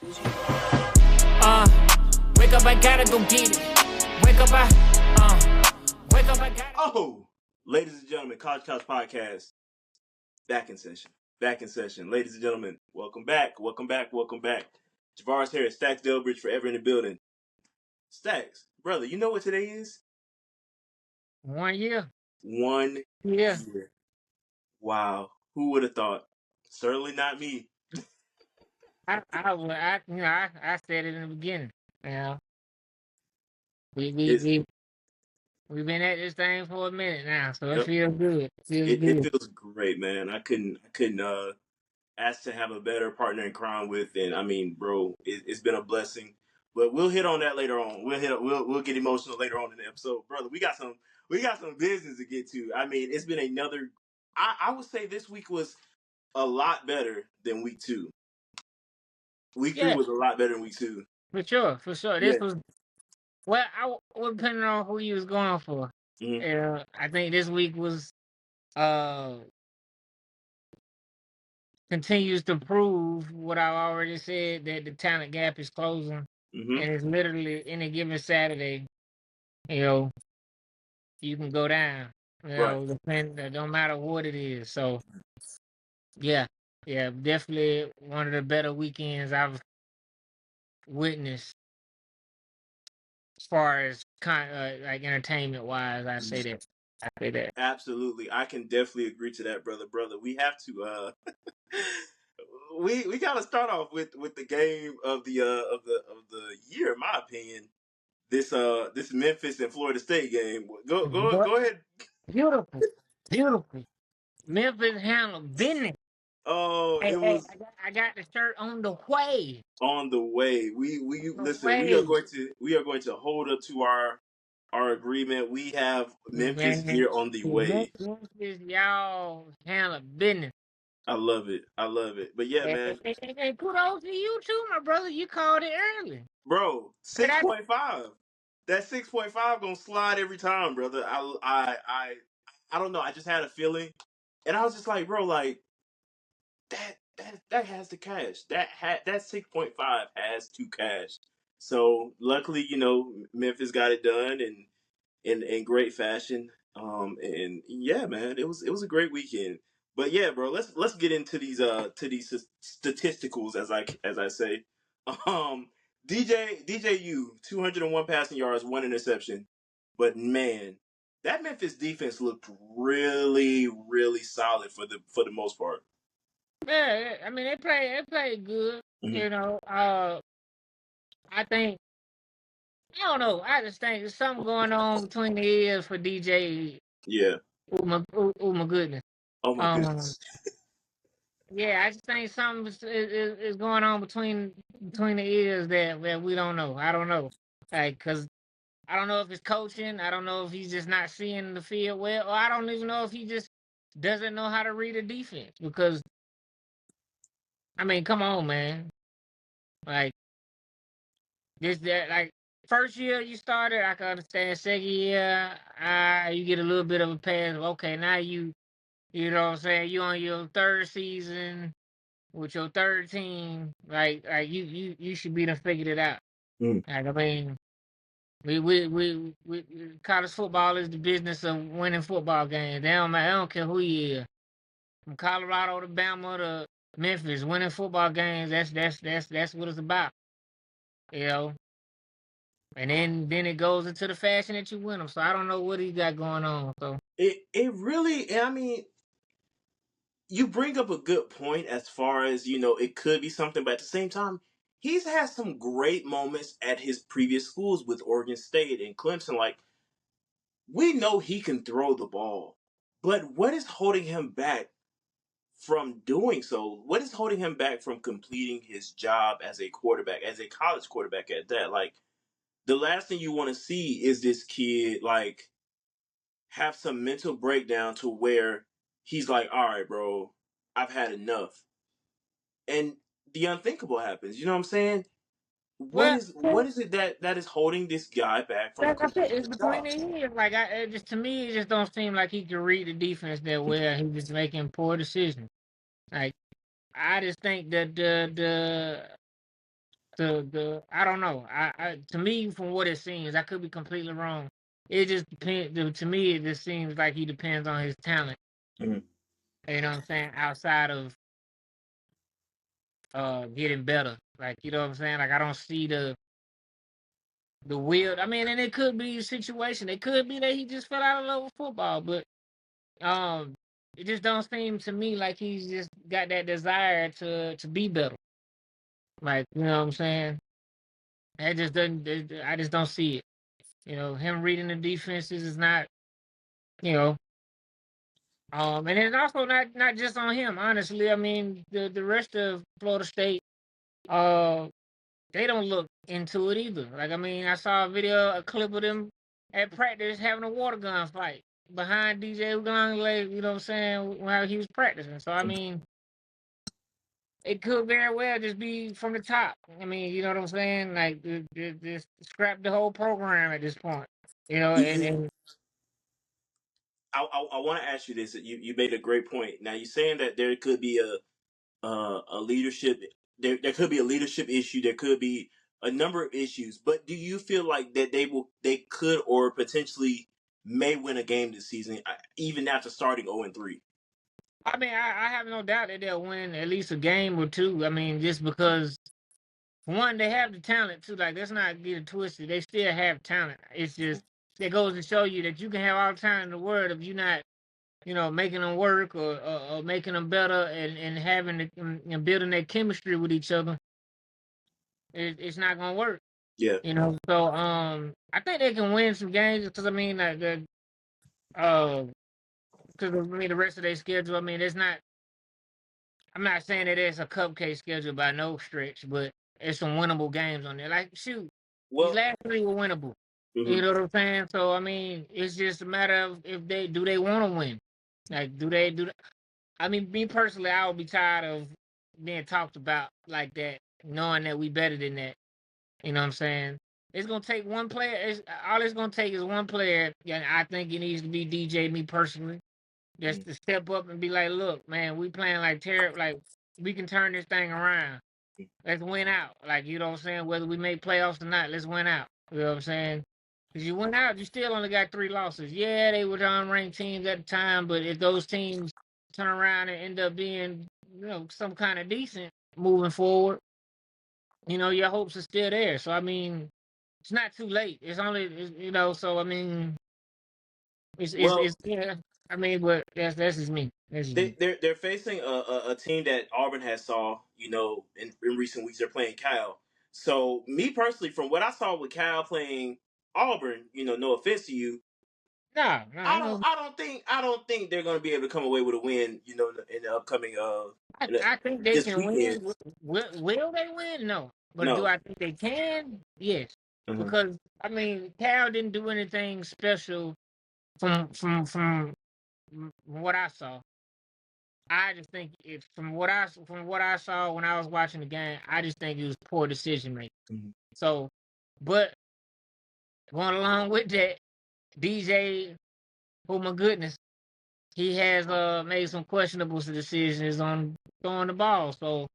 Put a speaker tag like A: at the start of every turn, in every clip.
A: Wake up, I gotta go get it. Wake up, I gotta.
B: Oh, ladies and gentlemen, College Couch Podcast, back in session. Back in session. Ladies and gentlemen, welcome back. Welcome back. Welcome back. Javaris here, Stackz Delbridge, forever in the building. Stackz, brother, you know what today is?
A: 1 year.
B: 1
A: Yeah.
B: year. Wow. Who would have thought? Certainly not me.
A: I said it in the beginning. You know, we we
B: It's,
A: we we've been at this thing for a minute now, so it
B: yep,
A: feels good. It feels
B: it
A: good.
B: feels great, man. I couldn't ask to have a better partner in crime with, and I mean, bro, it's been a blessing. But we'll hit on that later on. We'll get emotional later on in the episode, brother. We got some business to get to. I mean, it's been another. I would say this week was a lot better than week 2. Week 3
A: Yeah,
B: was a lot better than week 2.
A: for sure, for sure. This
B: Yeah.
A: was well. Well, depending on who you was going for.
B: Mm-hmm.
A: Yeah, I think this week was uh continues to prove what I already said, that the talent gap is closing,
B: Mm-hmm.
A: and it's literally any given Saturday. You know, you can go down. You
B: Right.
A: know, don't matter what it is. So yeah, yeah, definitely one of the better weekends I've witnessed as far as like entertainment wise. I say that. I say that.
B: Absolutely, I can definitely agree to that, brother. We have to we gotta start off with the game of the year, in my opinion. This Memphis and Florida State game.
A: But
B: Go ahead.
A: beautiful, beautiful. Memphis handled business.
B: Oh,
A: Hey,
B: it
A: hey,
B: was
A: I got the shirt on the way.
B: on the way. We
A: On the
B: listen.
A: way.
B: We are going to hold up to our agreement. We have Memphis
A: Man,
B: gear on the way.
A: Memphis, y'all handle business.
B: I love it. I love it. But yeah, man,
A: And kudos to you too, my brother. You called it early.
B: bro,
A: And
B: 6.5. That 6.5 gonna slide every time, brother. I don't know. I just had a feeling, and I was just like, bro, like that has to cash. That 6.5 has to cash. So luckily, Memphis got it done in great fashion. And yeah, man, it was a great weekend. But yeah, bro, let's get into these statisticals, as I say. Um, DJU 201 passing yards, 1 interception. But man, that Memphis defense looked really, really solid for the most part.
A: yeah, I mean they played good.
B: Mm-hmm.
A: You know, I think I don't know. I just think there's something going on between the ears for DJ.
B: Yeah.
A: Oh my goodness.
B: Oh my
A: Um,
B: goodness.
A: yeah, I just think something is going on between the ears that we don't know. I don't know, like, cause I don't know if it's coaching. I don't know if he's just not seeing the field well, or I don't even know if he just doesn't know how to read a defense. Because I mean, come on, man. Like like first year you started, I can understand. Second year, you get a little bit of a pass. Okay, now you know what I'm saying. You on your third season with your third team. Like you should be done figured it out.
B: Mm.
A: Like I mean. We college football is the business of winning football games. They don't care who you is. From Colorado to Bama to Memphis, winning football games. That's what it's about. You know. And then it goes into the fashion that you win them. So I don't know what he got going on. So
B: It really. I mean, you bring up a good point as far as it could be something, but at the same time, he's had some great moments at his previous schools with Oregon State and Clemson. Like, we know he can throw the ball, but what is holding him back from doing so? What is holding him back from completing his job as a quarterback, as a college quarterback at that? Like, the last thing you want to see is this kid like have some mental breakdown to where he's like, all right, bro, I've had enough. And the unthinkable happens. You know what I'm saying? What
A: well,
B: is what is it that is holding this guy back from
A: that's it.
B: completing
A: It's
B: his
A: between
B: job?
A: the years. Like it just to me, it just don't seem like he can read the defense that well. He's just making poor decisions. Like I just think that the I don't know. To me, from what it seems, I could be completely wrong. It just depends. To me, it just seems like he depends on his talent.
B: Mhm.
A: You know what I'm saying? Outside of getting better, like you know what I'm saying. Like I don't see the will. I mean, and it could be a situation. It could be that he just fell out of love with football, but um, it just don't seem to me like he's just got that desire to be better. Like you know what I'm saying? That just doesn't. I just don't see it. You know, him reading the defenses is not. You know, and it's also not just on him. Honestly, I mean the rest of Florida State, uh, they don't look into it either. Like I mean, I saw a clip of them at practice having a water gun fight behind DJ Ugalele, you know what I'm saying, while he was practicing. So I mean, it could very well just be from the top. I mean, you know what I'm saying? Like just scrap the whole program at this point. You know, and
B: I want to ask you this. You made a great point. Now you're saying that there could be a leadership. There could be a leadership issue. There could be a number of issues. But do you feel like that they could or potentially may win a game this season, even after starting 0-3?
A: I mean, I have no doubt that they'll win at least a game or two. I mean, just because one, they have the talent too. Like, let's not get it twisted. They still have talent. It's just it goes to show you that you can have all the talent in the world if you're not, you know, making them work or making them better and having and building that chemistry with each other. It's not gonna work.
B: Yeah.
A: You know. So I think they can win some games because I mean, like uh, because I mean the rest of their schedule. I mean, it's not. I'm not saying that it's a cupcake schedule by no stretch, but it's some winnable games on there. Like, shoot, these
B: Well.
A: last three were winnable. You
B: Mhm.
A: know what I'm saying? So I mean, it's just a matter of if they want to win. Like, do they do? I mean, me personally, I would be tired of being talked about like that, knowing that we better than that. You know what I'm saying? It's gonna take one player. All it's gonna take is one player, and I think it needs to be DJ. Me personally, just
B: Mhm.
A: to step up and be like, look, man, we playing like terrible. Like we can turn this thing around. Let's win out. Like you know what I'm saying. Whether we make playoffs or not, let's win out. You know what I'm saying? Because you went out, you still only got 3 losses. Yeah, they were unranked teams at the time, but if those teams turn around and end up being, you know, some kind of decent moving forward, you know, your hopes are still there. So I mean, it's not too late. It's only, you know. So I mean,
B: Well,
A: it's yeah. I mean, but that's just me. That's just me.
B: they're facing a team that Auburn has saw, in recent weeks. They're playing Cal. So me personally, from what I saw with Cal playing Auburn, no offense to you,
A: No, no,
B: I
A: ain't
B: don't
A: no.
B: I don't think I don't think they're going to be able to come away with a win, in the upcoming
A: I think they
B: this
A: can
B: weekend.
A: win. Will they win? No. But do
B: No.
A: I think they can? Yes.
B: Uh-huh.
A: Because I mean, Cal didn't do anything special from what I saw. I just think it's from what I saw when I was watching the game. I just think it was poor decision making.
B: Mhm.
A: So, but going along with that, DJ, oh my goodness, he has made some questionable decisions on throwing the ball. So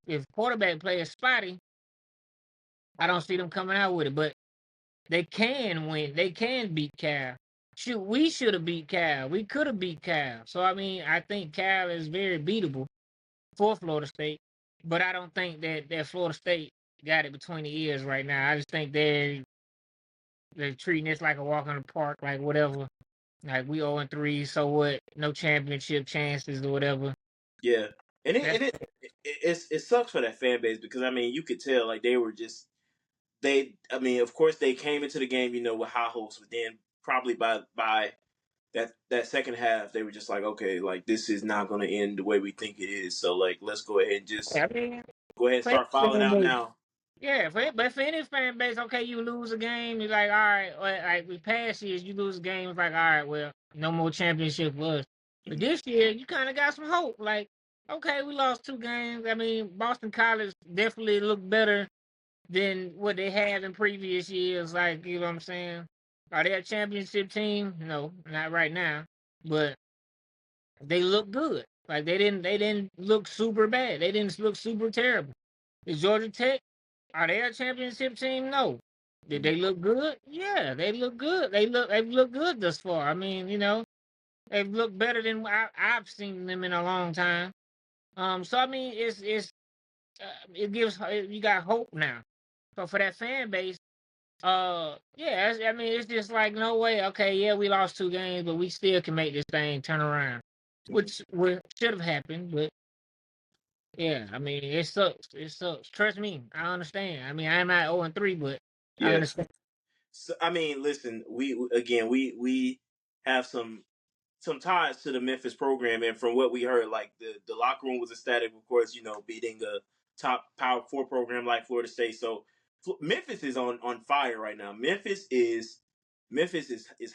A: if quarterback play is spotty, I don't see them coming out with it. But they can win. They can beat Cal. Shoot, we should have beat Cal. We could have beat Cal. So I mean, I think Cal is very beatable for Florida State. But I don't think that Florida State got it between the ears right now. I just think they're treating this like a walk in the park, like whatever. Like we 0-3, so what? No championship chances or whatever.
B: Yeah. And
A: That's
B: it sucks for that fan base because I mean, you could tell like they were just I mean, of course they came into the game, with high hopes, but then probably by that second half, they were just like, okay, like this is not going to end the way we think it is. So like, let's go ahead and just
A: I mean,
B: go ahead and
A: for any
B: start filing
A: fan
B: out
A: base,
B: now.
A: yeah, but for any fan base, okay, you lose a game, you're like, all right, like we past years, you lose a game, it's like, all right, well, no more championship for us. But
B: Mhm.
A: this year, you kind of got some hope. Like, okay, we lost 2 games. I mean, Boston College definitely looked better than what they had in previous years. Like, you know what I'm saying? Are they a championship team? No, not right now. But they look good. Like they didn't look super bad. They didn't look super terrible. Is Georgia Tech? Are they a championship team? No. Did they look good? Yeah, they look good. They've looked good thus far. I mean, they've looked better than I've seen them in a long time. So I mean, it gives you got hope now. So for that fan base, yeah, I mean, it's just like no way. Okay, yeah, we lost 2 games, but we still can make this thing turn around, which should have happened. But yeah, I mean, it sucks. It sucks. Trust me, I understand. I mean, I'm not 0-3, but I
B: Yeah.
A: understand.
B: So I mean, listen, we have some ties to the Memphis program, and from what we heard, like the locker room was ecstatic, of course, beating a top Power 4 program like Florida State. So Memphis is on fire right now. Memphis is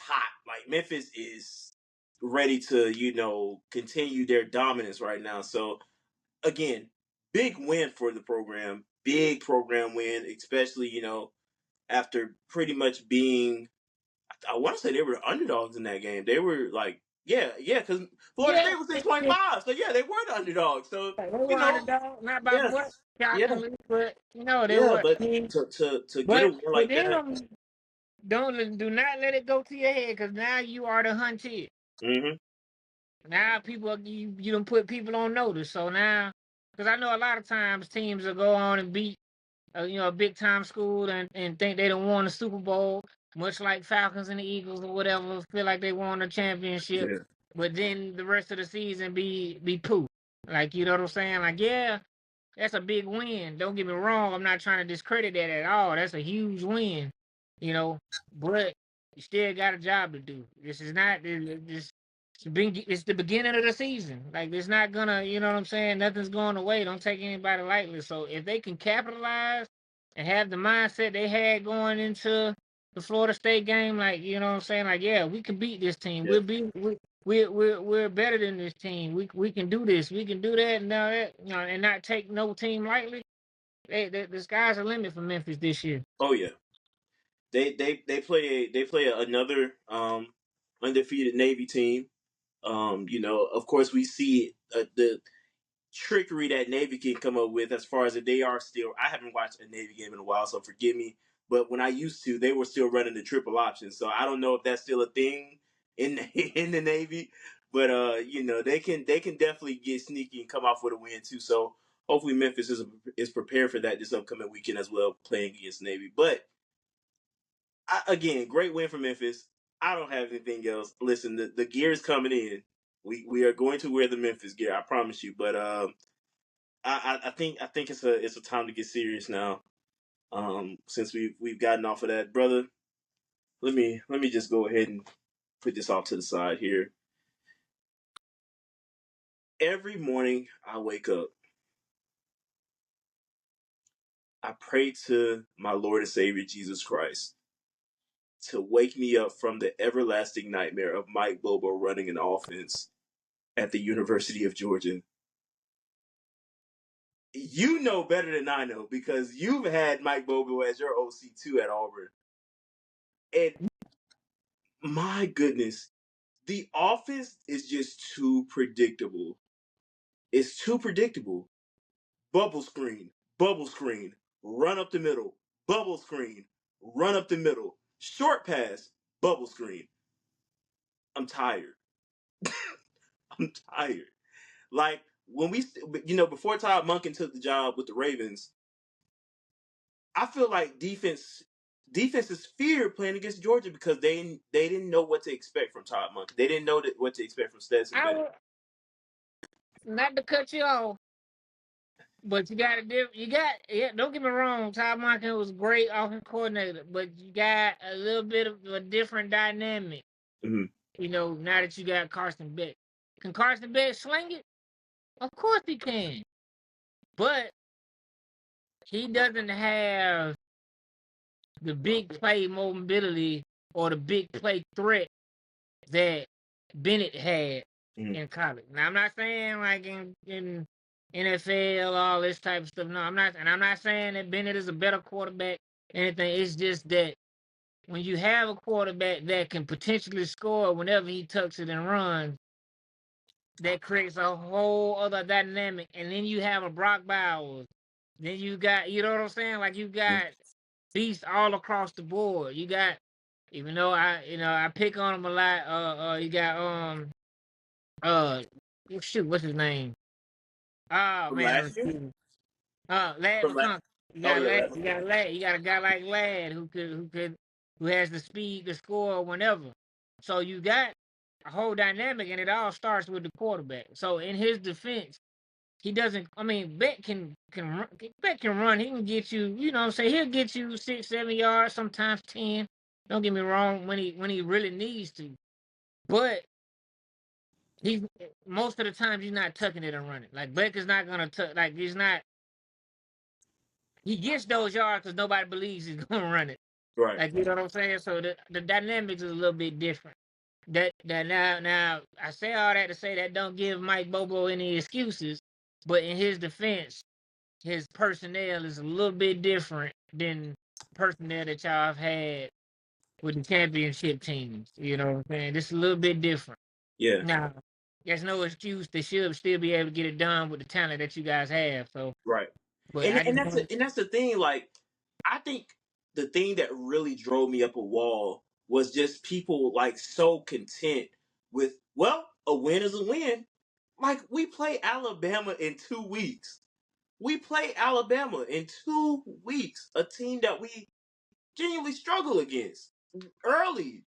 B: hot. Like Memphis is ready to continue their dominance right now. So again, big win for the program, big program win, especially after pretty much being, I want to say they were underdogs in that game. They were like, yeah, because Florida
A: Yeah,
B: State was 6.5. So yeah, they were the underdogs. So
A: they were
B: you know,
A: underdog, not by
B: yes,
A: much,
B: yeah,
A: shockingly, but they
B: yeah.
A: were.
B: But
A: I mean,
B: to get a
A: but
B: win
A: for
B: like that,
A: them, do not let it go to your head, because now you are the hunted.
B: mm-hmm,
A: Now you don't put people on notice. So now, because I know a lot of times teams will go on and beat a big time school and think they don't won the Super Bowl, much like Falcons and the Eagles or whatever, feel like they won a championship,
B: yeah,
A: but then the rest of the season be poo. Like, you know what I'm saying? Like, yeah, that's a big win. Don't get me wrong. I'm not trying to discredit that at all. That's a huge win, you know. But you still got a job to do. This is not this. It's the beginning of the season. Like, it's not gonna, you know what I'm saying? Nothing's going away. Don't take anybody lightly. So if they can capitalize and have the mindset they had going into the Florida State game, like, you know what I'm saying? Like, yeah, we can beat this team.
B: yeah.
A: We're better than this team. We can do this. We can do that and now that, and not take no team lightly. The sky's the limit for Memphis this year.
B: Oh yeah. They play another undefeated Navy team. Of course we see the trickery that Navy can come up with as far as that they are still. I haven't watched a Navy game in a while, so forgive me. But when I used to, they were still running the triple option. So I don't know if that's still a thing in in the Navy. But they can definitely get sneaky and come off with a win too. So hopefully Memphis is prepared for that this upcoming weekend as well, playing against Navy. But again, great win for Memphis. I don't have anything else. Listen, the gear is coming in. We are going to wear the Memphis gear. I promise you. But I think it's a time to get serious now. Since we've gotten off of that, brother. Let me just go ahead and put this off to the side here. Every morning I wake up, I pray to my Lord and Savior Jesus Christ to wake me up from the everlasting nightmare of Mike Bobo running an offense at the University of Georgia. You know better than I know because you've had Mike Bobo as your OC too at Auburn. And my goodness, the offense is just too predictable. It's too predictable. Bubble screen, run up the middle, bubble screen, run up the middle, short pass, bubble screen. I'm tired. I'm tired. Like when before Todd Monken took the job with the Ravens, I feel like defenses feared playing against Georgia because they didn't know what to expect from Todd Monken. They didn't know what to expect from Stetson
A: I
B: Bennett.
A: would, not to cut you off, but you got, yeah, don't get me wrong, Todd Monken was a great offensive coordinator, but you got a little bit of a different dynamic,
B: Mm-hmm.
A: now that you got Carson Beck. Can Carson Beck sling it? Of course he can. But he doesn't have the big play mobility or the big play threat that Bennett had
B: Mm-hmm.
A: in college. Now I'm not saying like in NFL all this type of stuff. No, I'm not saying that Bennett is a better quarterback. Anything. It's just that when you have a quarterback that can potentially score whenever he tucks it and runs, that creates a whole other dynamic. And then you have a Brock Bowers Then you got, you know what I'm saying? Like you got beasts all across the board. You got, even though I pick on him a lot. You got shoot, what's his name? Oh
B: From
A: man,
B: last year.
A: Lad
B: From last.
A: McConkey. You
B: Oh
A: got
B: yeah,
A: Lad.
B: last.
A: You got Lad. You got a guy like Lad who has the speed to score whenever. So you got a whole dynamic, and it all starts with the quarterback. So in his defense, he doesn't. I mean, Beck can run. He can get you. You know, what I'm saying, he'll get you 6, 7 yards, sometimes 10. Don't get me wrong, when he really needs to, but he's most of the time he's not tucking it and running. Like Beck is not gonna tuck. Like he's not. He gets those yards because nobody believes he's gonna run it.
B: Right.
A: Like, you know what I'm saying? So the dynamics is a little bit different. That now I say all that to say that don't give Mike Bobo any excuses, but in his defense, his personnel is a little bit different than personnel that y'all have had with the championship teams. You know what I'm saying? Just a little bit different.
B: Yeah.
A: Now, there's no excuse. They should still be able to get it done with the talent that you guys have. So,
B: Right.
A: but
B: And
A: I
B: and
A: just
B: that's
A: want
B: and that's the thing. Like, I think the thing that really drove me up a wall was just people like so content with, well, a win is a win. Like, we play Alabama in 2 weeks. We play Alabama in 2 weeks, a team that we genuinely struggle against early.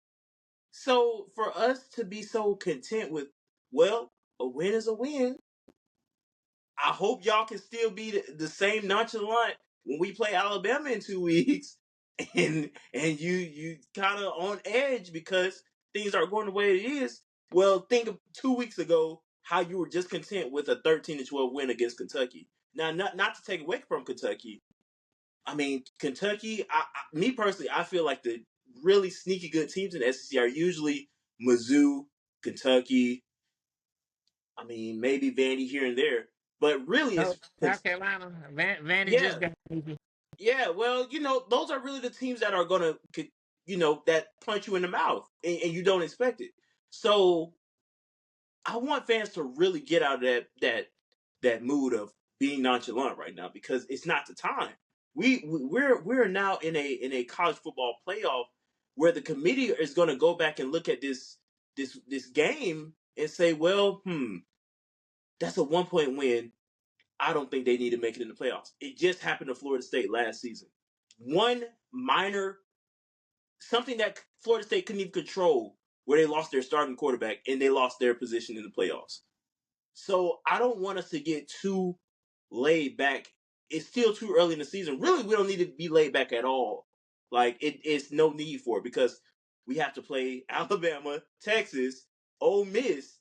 B: So for us to be so content with, well, a win is a win. I hope y'all can still be the same nonchalant when we play Alabama in 2 weeks, and you kind of on edge because things aren't going the way it is. Well, think of 2 weeks ago how you were just content with a 13-12 win against Kentucky. Now, not to take away from Kentucky. I mean, Kentucky. Me personally, I feel like the really sneaky good teams in the SEC are usually Mizzou, Kentucky. I mean, maybe Vandy here and there, but really,
A: to
B: it's
A: South Carolina. Vandy
B: yeah,
A: just got me.
B: yeah. Well, those are really the teams that are gonna, that punch you in the mouth, and you don't expect it. So I want fans to really get out of that mood of being nonchalant right now because it's not the time. We're now in a college football playoff where the committee is going to go back and look at this game and say, well, that's a 1 point win. I don't think they need to make it in the playoffs. It just happened to Florida State last season. One minor, something that Florida State couldn't even control, where they lost their starting quarterback and they lost their position in the playoffs. So I don't want us to get too laid back. It's still too early in the season. Really, we don't need to be laid back at all. Like, it's no need for it because we have to play Alabama, Texas, Ole Miss,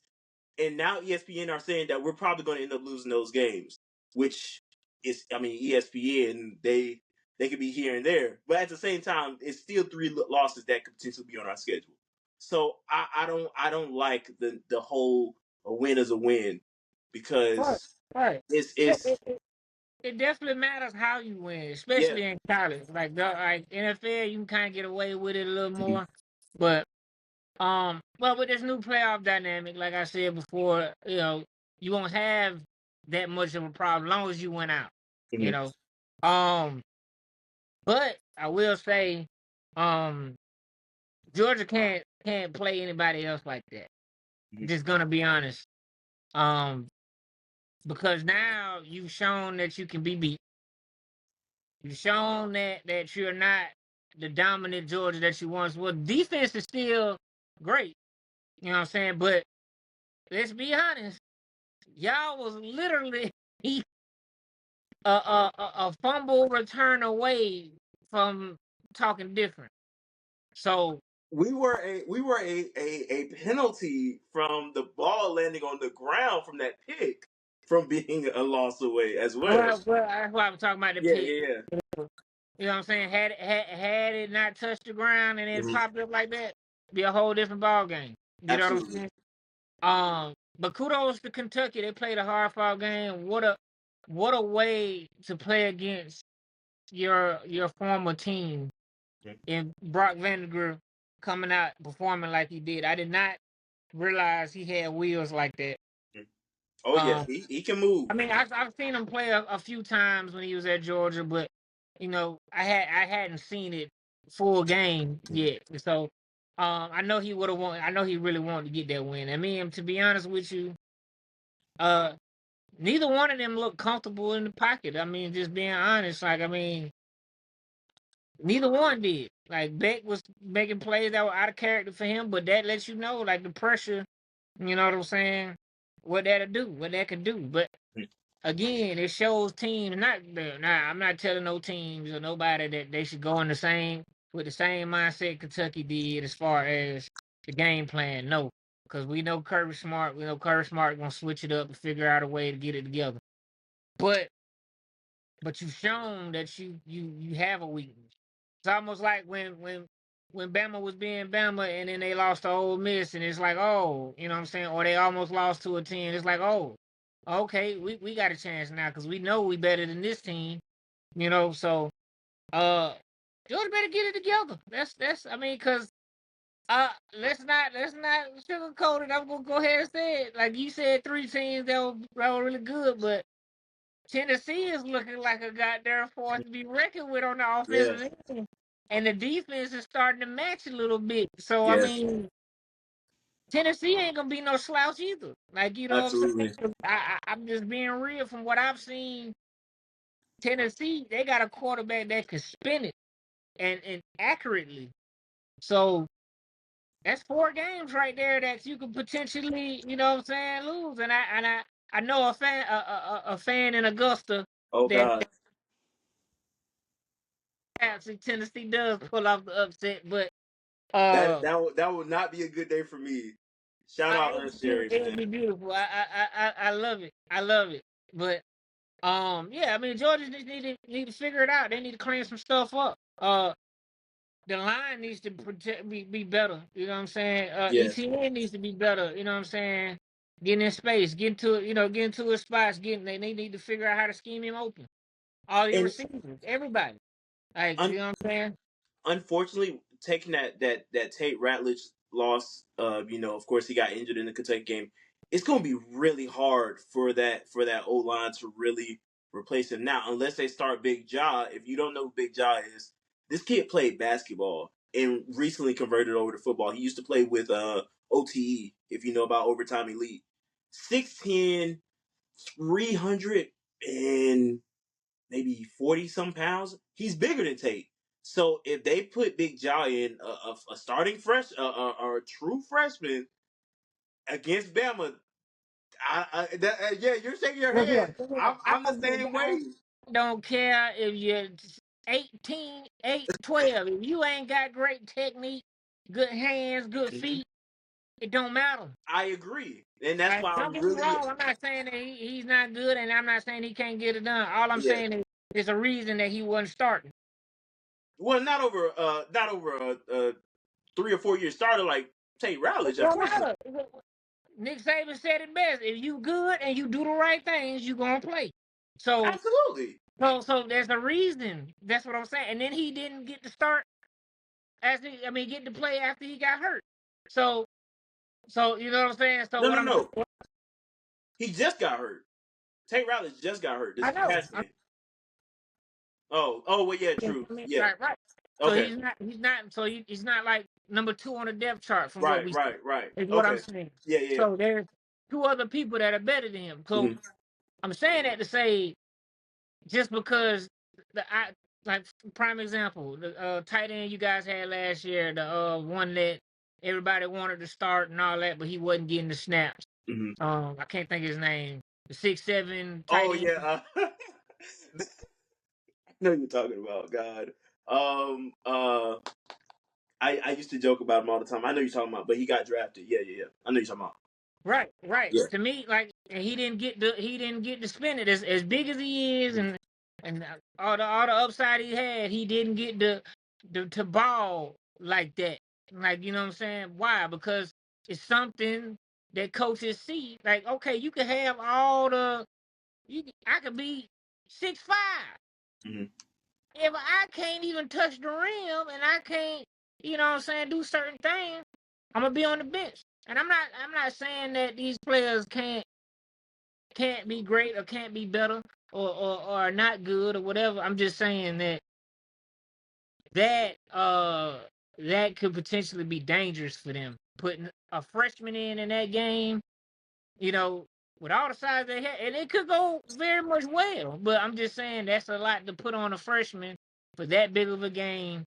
B: and now ESPN are saying that we're probably going to end up losing those games, which is, I mean, ESPN, they could be here and there, but at the same time, it's still three losses that could potentially be on our schedule. So I don't like the whole a win is a win
A: Right,
B: because
A: right. It,
B: it's
A: it, it it definitely matters how you win,
B: yeah.
A: especially in college. Like NFL, you can kind of get away with it a little more, but well, with this new playoff dynamic, like I said before, you won't have that much of a problem as long as you went out. You
B: Mhm.
A: know, um, but I will say, um, Georgia can't play anybody else like that.
B: Mhm.
A: Just gonna be honest. Um, because now you've shown that you can be beat. You've shown that you're not the dominant Georgia that you once were. Defense is still great. You know what I'm saying? But let's be honest, y'all was literally a fumble return away from talking different. So
B: We were a penalty from the ball landing on the ground from that pick from being a loss away as well.
A: that's why I'm talking about the
B: Yeah,
A: pick.
B: yeah, yeah.
A: You know what I'm saying? Had it not touched the ground and it
B: Mhm.
A: popped up like that, be a whole different ball game. You know what I'm
B: Absolutely.
A: saying? But kudos to Kentucky. They played a hard fought game. What a way to play against your former team
B: Mhm.
A: and Brock Vandergriff coming out performing like he did. I did not realize he had wheels like that.
B: Oh yeah, he can move.
A: I mean, I've seen him play a few times when he was at Georgia, but I hadn't seen it full game yet. So I know he would have won. I know he really wanted to get that win. I mean, to be honest with you, uh, neither one of them looked comfortable in the pocket. I mean, just being honest, like I mean, neither one did. Like Beck was making plays that were out of character for him, but that lets you know, like the pressure. You know what I'm saying? What that'll do, what that could do, but again, it shows teams I'm not telling no teams or nobody that they should go in the same with the same mindset Kentucky did as far as the game plan. No, because we know Kirby Smart. We know Kirby Smart gonna switch it up and figure out a way to get it together. But you've shown that you have a weakness. It's almost like when Bama was being Bama and then they lost to Ole Miss and it's like, oh, you know what I'm saying? Or they almost lost to a team. It's like, oh, okay, we got a chance now because we know we better than this team, so uh Georgia better get it together. That's I mean, cause let's not sugarcoat it. I'm gonna go ahead and say it. Like you said, three teams that were really good, but Tennessee is looking like a goddamn force to be reckoned with on the
B: Yeah,
A: offensive end. And the defense is starting to match a little bit. So, I
B: yes,
A: mean, Tennessee ain't going to be no slouch either. Like, you know what I'm saying?
B: absolutely.
A: I'm just being real from what I've seen. Tennessee, they got a quarterback that can spin it and accurately. So, that's 4 games right there that you could potentially, you know what I'm saying, lose. And I know a fan in Augusta
B: Oh
A: that
B: God,
A: actually Tennessee does pull off the upset, but
B: that would not be a good day for me. Shout out Ernst Jerry's,
A: it would
B: man.
A: be beautiful. I love it. I love it. But yeah, I mean Georgia just need to figure it out. They need to clean some stuff up. The line needs to be better. You know what I'm saying?
B: Yes,
A: ETN needs to be better. You know what I'm saying? Getting in space, getting to his spots. They need to figure out how to scheme him open. All your
B: and
A: receivers, everybody. Like you
B: un-
A: know what I'm saying?
B: unfortunately, taking that Tate Ratledge loss, of course he got injured in the Kentucky game. It's going to be really hard for that O line to really replace him now, unless they start Big Jaw. If you don't know who Big Jaw is, this kid played basketball and recently converted over to football. He used to play with OTE, if you know about Overtime Elite. 6'10", 300 and maybe 40 some pounds. He's bigger than Tate. So if they put Big Jaw in a starting or a true freshman against Bama, yeah, you're shaking your
A: Look
B: head.
A: here.
B: I'm the same way.
A: Don't care if you're 18, 8, 12. If you ain't got great technique, good hands, good feet, it don't matter.
B: I agree, and that's
A: Like,
B: why
A: don't
B: I'm
A: get me
B: really
A: wrong. I'm not saying that he's not good, and I'm not saying he can't get it done. All I'm
B: yeah.
A: saying is there's a reason that he wasn't starting.
B: Well, not over a 3 or 4 year starter like Tate
A: It
B: Rowledge, of
A: don't
B: course not.
A: matter. Nick Saban said it best. If you good and you do the right things, you gonna play. So
B: Absolutely.
A: so there's a reason. That's what I'm saying. And then he didn't get to start get to play after he got hurt. So you know what I'm saying. So
B: No,
A: what
B: no,
A: I'm
B: no. He just got hurt. Tate Rowledge just got hurt
A: I
B: this
A: know.
B: past game. Oh, well, yeah, true. Yeah.
A: Right. So
B: Okay.
A: he's not like number 2 on the depth chart from what
B: Right,
A: we see.
B: right, right.
A: Is what I'm
B: Okay.
A: saying.
B: Yeah, yeah,
A: So there's 2 other people that are better than him.
B: yeah.
A: So I'm saying that to say just because like prime example, the tight end you guys had last year, the one that everybody wanted to start and all that, but he wasn't getting the snaps.
B: Hmm.
A: I can't think of his name. The 6'7" tight
B: Oh,
A: end.
B: yeah. I know you're talking about, God. I used to joke about him all the time. I know you're talking about, but he got drafted. Yeah, yeah, yeah. I know you're talking about.
A: Right.
B: Yeah.
A: To me, like, and he didn't get to spin it as big as he is, and all the upside he had, he didn't get to ball like that. Like, you know what I'm saying? Why? Because it's something that coaches see. Like, okay, you can have all I could be 6'5".
B: Hmm.
A: If I can't even touch the rim and I can't, you know what I'm saying, do certain things, I'm gonna be on the bench. And I'm not saying that these players can't can't be great or can't be better or not good or whatever. I'm just saying that that could potentially be dangerous for them. Putting a freshman in that game, you know, with all the size they have, and it could go very much well. But I'm just saying that's a lot to put on a freshman for that big of a game,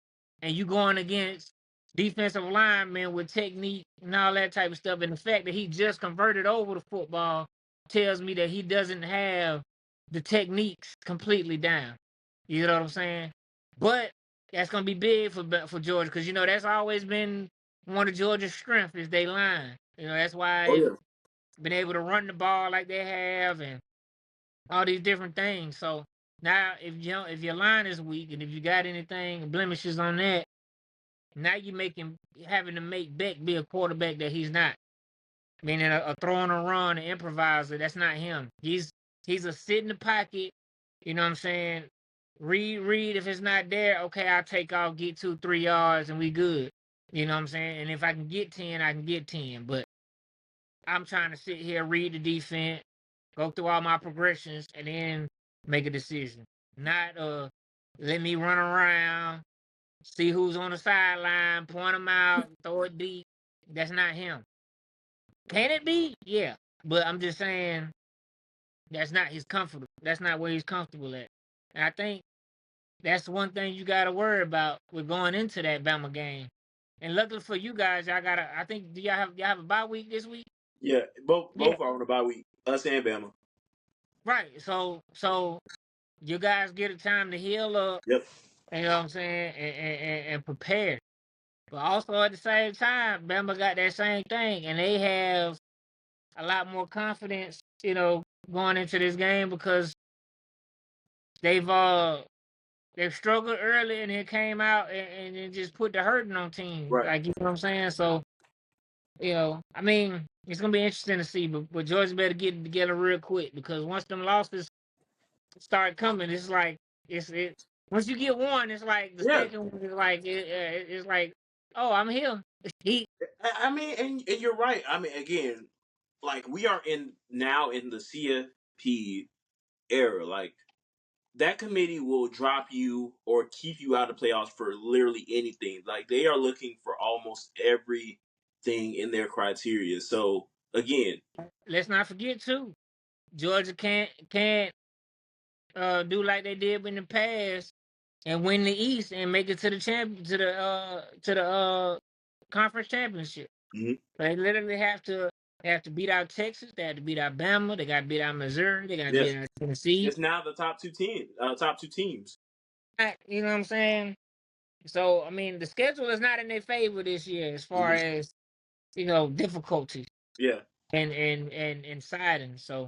A: and you going against defensive linemen with technique and all that type of stuff. And the fact that he just converted over to football tells me that he doesn't have the techniques completely down. You know what I'm saying? But that's gonna be big for Georgia because that's always been one of Georgia's strengths is they line. That's why
B: Oh
A: they've
B: yeah.
A: been able to run the ball like they have and all these different things. So now if your line is weak and if you got anything blemishes on that, now you having to make Beck be a quarterback that he's not. Meaning a throw and a run, an improviser. That's not him. He's a sit in the pocket. You know what I'm saying? Read. If it's not there, okay, I'll take off, get 2-3 yards, and we good. You know what I'm saying? And if I can get 10, I can get 10. But I'm trying to sit here, read the defense, go through all my progressions, and then make a decision. Not let me run around, see who's on the sideline, point them out, throw it deep. That's not him. Can it be? Yeah. But I'm just saying that's not his comfortable. That's not where he's comfortable at. And I think that's one thing you gotta worry about with going into that Bama game. And luckily for you guys, I think do y'all have a bye week this week?
B: Yeah,
A: Yeah.
B: both are on the bye week. Us and Bama.
A: Right. So you guys get a time to heal up,
B: Yep.
A: you know what I'm saying, and prepare. But also at the same time, Bama got that same thing, and they have a lot more confidence, going into this game because they've uh they've struggled early and it came out and it just put the hurting on teams.
B: Right.
A: Like you know what I'm saying? So, I mean, it's gonna be interesting to see, but Georgia better get it together real quick because once them losses start coming, it's like it once you get one, it's like the
B: Yeah.
A: second one is like it's like, oh, I'm here. He
B: I mean, and you're right. I mean, again, like we are now in the CFP era. Like that committee will drop you or keep you out of playoffs for literally anything. Like they are looking for almost everything in their criteria. So again,
A: let's not forget too. Georgia can't do like they did in the past and win the East and make it to the conference championship.
B: mhm,
A: They literally have to beat out Texas. They have to beat out Bama. They got to beat out Missouri. They got to beat
B: yes,
A: out Tennessee.
B: it's now the top two teams.
A: You know what I'm saying? So I mean, the schedule is not in their favor this year as far
B: Mhm.
A: as difficulties
B: Yeah,
A: and siding. So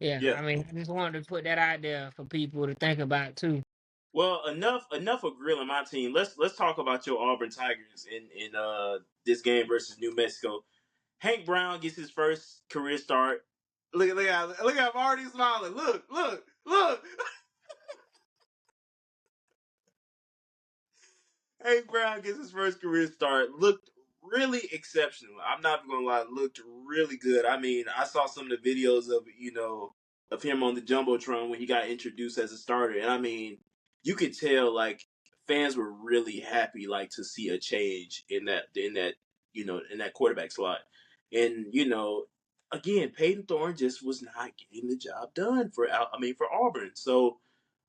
A: yeah,
B: yeah.
A: I mean, I just wanted to put that out there for people to think about too.
B: Well, enough of grilling my team. Let's talk about your Auburn Tigers in this game versus New Mexico. Hank Brown gets his first career start. Look at I'm already smiling. Look. Hank Brown gets his first career start. Looked really exceptional. I'm not gonna lie, looked really good. I mean, I saw some of the videos of him on the jumbotron when he got introduced as a starter, and I mean, you could tell like fans were really happy like to see a change in that quarterback slot, and again, Peyton Thorne just was not getting the job done for Auburn. So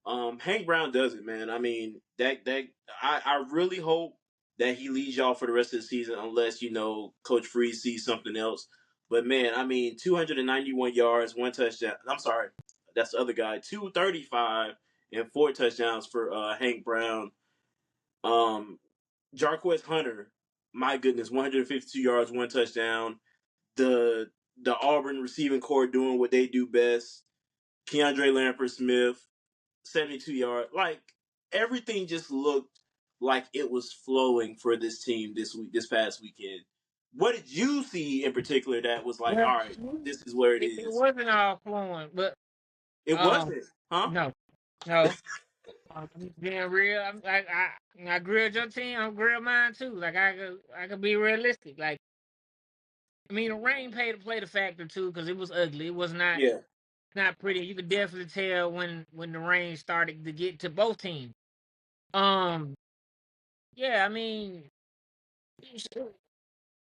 B: Hank Brown does it, man. I mean, I really hope that he leads y'all for the rest of the season, unless Coach Freeze sees something else. But man, I mean, 291 yards, one touchdown. I'm sorry, that's the other guy. 235 and four touchdowns for Hank Brown. Um, Jarquez Hunter, my goodness, 152 yards, one touchdown. The Auburn receiving core doing what they do best. Keandre Lampert Smith, 72 yard. Like everything just looked like it was flowing for this team this past weekend. What did you see in particular that was like,
A: Well,
B: all right, this is where it
A: it
B: is?
A: wasn't all flowing, but
B: It
A: um,
B: wasn't, huh?
A: no, no. I'm just being real. I grilled your team. I'm grilled mine too. Like I could be realistic. Like I mean, the rain played a factor too because it was ugly. It was not
B: Yeah.
A: not pretty. You could definitely tell when the rain started to get to both teams. Um, yeah, I mean,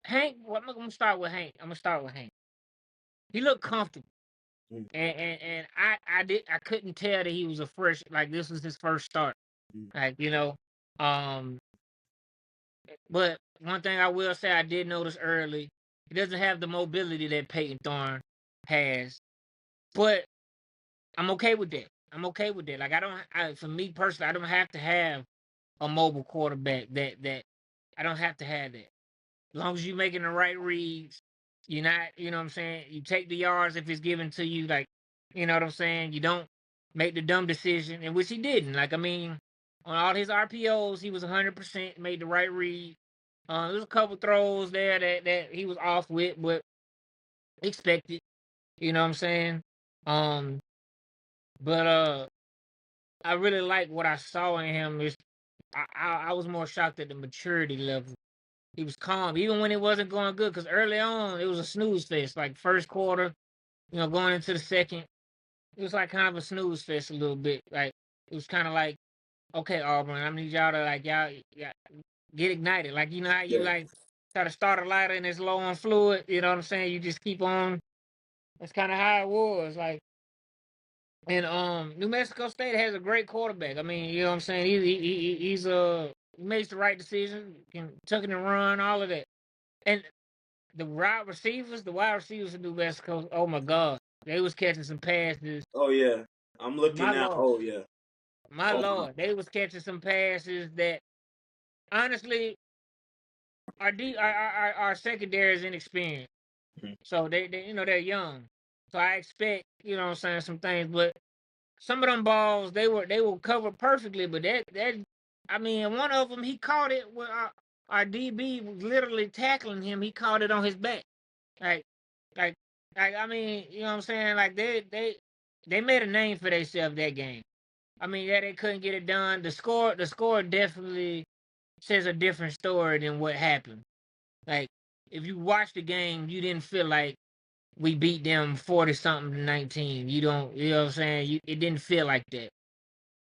A: Hank. Well, I'm gonna start with Hank. I'm gonna start with Hank. He looked comfortable,
B: Mm,
A: and I couldn't tell that he was a fresh, like this was his first start.
B: mm,
A: Like, um, but one thing I will say I did notice early, he doesn't have the mobility that Peyton Thorne has. But I'm okay with that. I'm okay with that. Like for me personally, I don't have to have a mobile quarterback that I don't have to have that. As long as you're making the right reads, you're not, you know what I'm saying? You take the yards if it's given to you, like, you know what I'm saying? You don't make the dumb decision, and which he didn't. Like, I mean, on all his RPOs, he was 100% made the right read. There was a couple throws there that he was off with, but expected. You know what I'm saying? Um, but I really like what I saw in him. Is I was more shocked at the maturity level. He was calm, even when it wasn't going good. Because early on, it was a snooze fest. Like first quarter, going into the second, it was like kind of a snooze fest a little bit. Like it was kind of like, okay, Auburn, I need y'all to like y'all get ignited. Like you know how you
B: yeah.
A: like try to start a lighter and it's low on fluid. You know what I'm saying? You just keep on. That's kind of how it was. Like. And New Mexico State has a great quarterback. I mean, you know what I'm saying? He makes the right decision, can tuck it and run, all of that. And the wide receivers in New Mexico, oh my God, they was catching some passes.
B: Oh yeah. I'm looking
A: My
B: now.
A: Lord,
B: Oh yeah.
A: my
B: Oh my.
A: Lord, they was catching some passes that honestly our secondary is inexperienced.
B: Mhm.
A: So they they're young. So I expect, you know what I'm saying, some things, but some of them balls they were covered perfectly, but that I mean, one of them he caught it with our DB was literally tackling him. He caught it on his back, like like I mean, you know what I'm saying? Like they made a name for themselves that game. I mean, yeah, they couldn't get it done. The score definitely says a different story than what happened. Like if you watch the game, you didn't feel like we beat them 40 something to 19. You don't, you know what I'm saying? It didn't feel like that.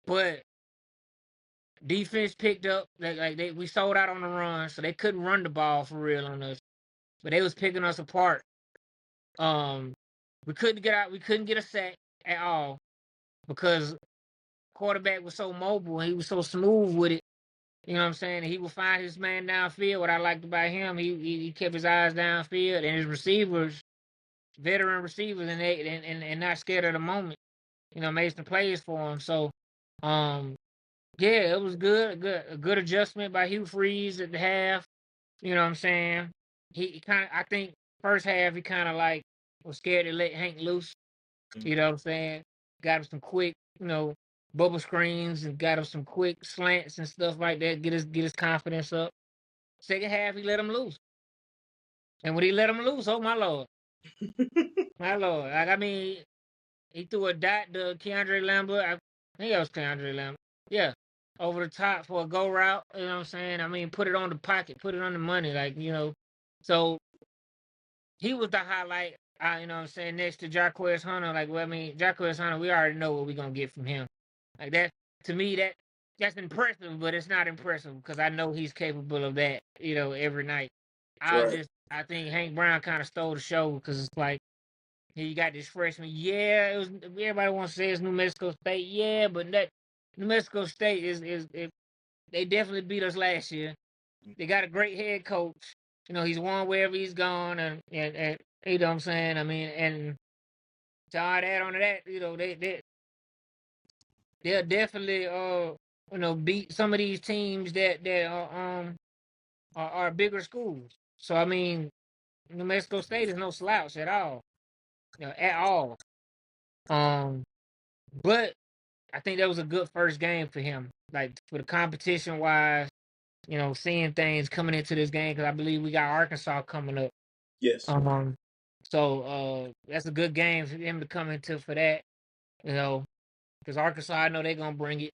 A: But defense picked up. We sold out on the run, so they couldn't run the ball for real on us. But they was picking us apart. Um, we couldn't get out. We couldn't get a sack at all because quarterback was so mobile and he was so smooth with it. You know what I'm saying? He would find his man downfield. What I liked about him, he kept his eyes downfield, and his receivers, veteran receivers, and not scared of the moment. Made some plays for him. So, um, yeah, it was good. A good adjustment by Hugh Freeze at the half. You know what I'm saying? He kind of, I think, first half he kind of like was scared to let Hank loose. You know what I'm saying? Got him some quick, bubble screens and got him some quick slants and stuff like that. Get his confidence up. Second half he let him loose, and when he let him loose, oh my lord! Like I mean, he threw a dot to Keandre Lambert. I think it was Keandre Lambert. Yeah. Over the top for a go route. You know what I'm saying? I mean, put it on the pocket, put it on the money. So he was the highlight. You know what I'm saying? Next to Jarquez Hunter. Like, well, I mean, Jarquez Hunter, we already know what we're going to get from him. Like, that, to me, that's impressive, but it's not impressive because I know he's capable of that, every night.
B: Right.
A: I think Hank Brown kind of stole the show because it's like, you got this freshman. Yeah, it was. Everybody wants to say it's New Mexico State. Yeah, but that New Mexico State they definitely beat us last year. They got a great head coach. He's won wherever he's gone, and you know what I'm saying. I mean, and to add on to that, they'll definitely beat some of these teams that are bigger schools. So I mean, New Mexico State is no slouch at all. At all. Um, but I think that was a good first game for him. Like for the competition wise, seeing things coming into this game because I believe we got Arkansas coming up.
B: Yes.
A: So that's a good game for him to come into for that. Because Arkansas, I know they're gonna bring it.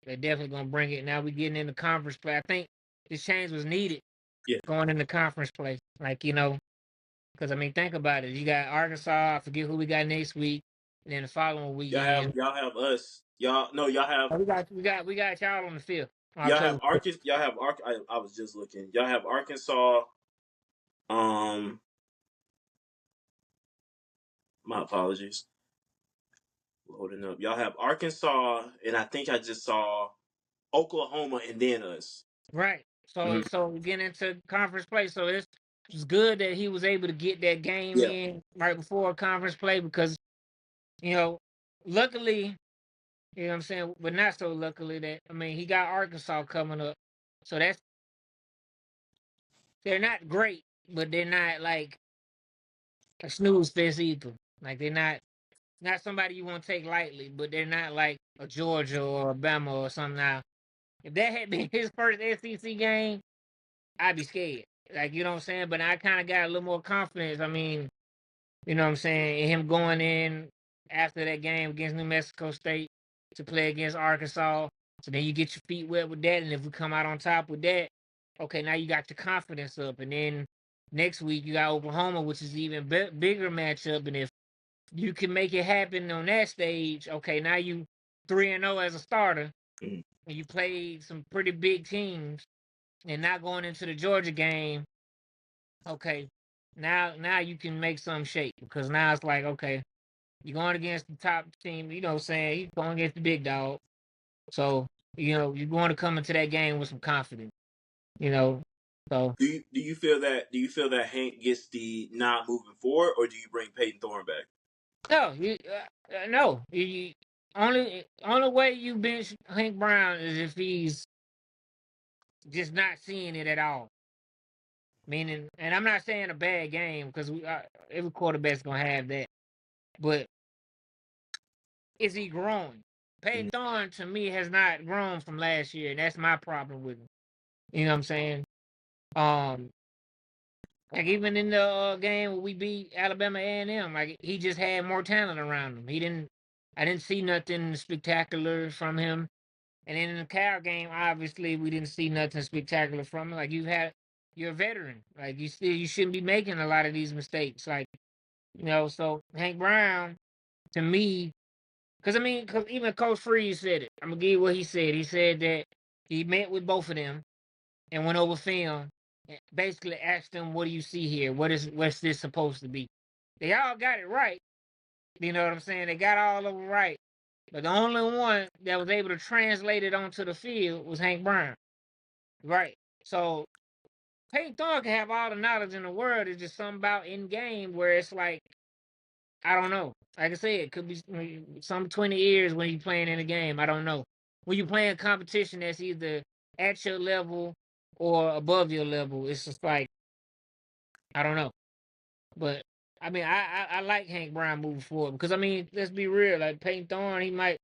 A: They're definitely gonna bring it. Now we getting in the conference play. I think this change was needed
B: Yeah.
A: going into conference play. Like because I mean, think about it. You got Arkansas. I forget who we got next week. And then the following
B: Y'all
A: weekend,
B: have us. Y'all no, y'all have
A: we got y'all on the 5th,
B: y'all have
A: October.
B: Arkansas. Y'all have I was just looking. Y'all have Arkansas. Um, my apologies. Loading up. Y'all have Arkansas, and I think I just saw Oklahoma, and then us.
A: Right.
B: Mm-hmm.
A: So we get into conference play. So it's good that he was able to get that game
B: Yeah.
A: in right before conference play because you know, luckily, you know what I'm saying, but not so luckily that I mean he got Arkansas coming up. So they're not great, but they're not like a snooze fest either. Like they're not somebody you want to take lightly, but they're not like a Georgia or a Bama or something. Now, if that had been his first SEC game, I'd be scared. Like you know what I'm saying. But I kind of got a little more confidence. I mean, you know what I'm saying, in him going in after that game against New Mexico State to play against Arkansas. So then you get your feet wet with that, and if we come out on top with that, okay, now you got your confidence up, and then next week you got Oklahoma, which is even bigger matchup, and if you can make it happen on that stage, okay, now you 3-0 as a starter,
B: Mm-hmm.
A: and you played some pretty big teams, and not going into the Georgia game, okay, now you can make some shape because now it's like, okay, you're going against the top team, you know what I'm saying? You're going against the big dog. So, you're going to come into that game with some confidence, you know. So
B: Do you feel that Hank gets the not moving forward, or do you bring Peyton Thorne back?
A: no, no. Only way you bench Hank Brown is if he's just not seeing it at all. Meaning, and I'm not saying a bad game because every quarterback's gonna have that, but is he growing? Peyton
B: Mm-hmm.
A: Thorne to me has not grown from last year, and that's my problem with him. You know what I'm saying? Um, like even in the game where we beat Alabama A&M, like he just had more talent around him. I didn't see nothing spectacular from him. And then in the Cal game, obviously we didn't see nothing spectacular from him. Like you're a veteran. Like you shouldn't be making a lot of these mistakes. Like so Hank Brown to me, because even Coach Freeze said it. I'm gonna give you what he said. He said that he met with both of them and went over film and basically asked them, "What do you see here? What's this supposed to be?" They all got it right. You know what I'm saying? They got all of them right. But the only one that was able to translate it onto the field was Hank Brown. Right. So Peyton Thorne can have all the knowledge in the world. It's just something about in game where it's like, I don't know. Like I said, it could be some 20 years when you're playing in a game. I don't know. When you're playing competition that's either at your level or above your level, it's just like, I don't know. But I mean, I like Hank Brown moving forward because I mean, let's be real. Like Peyton Thorne, he might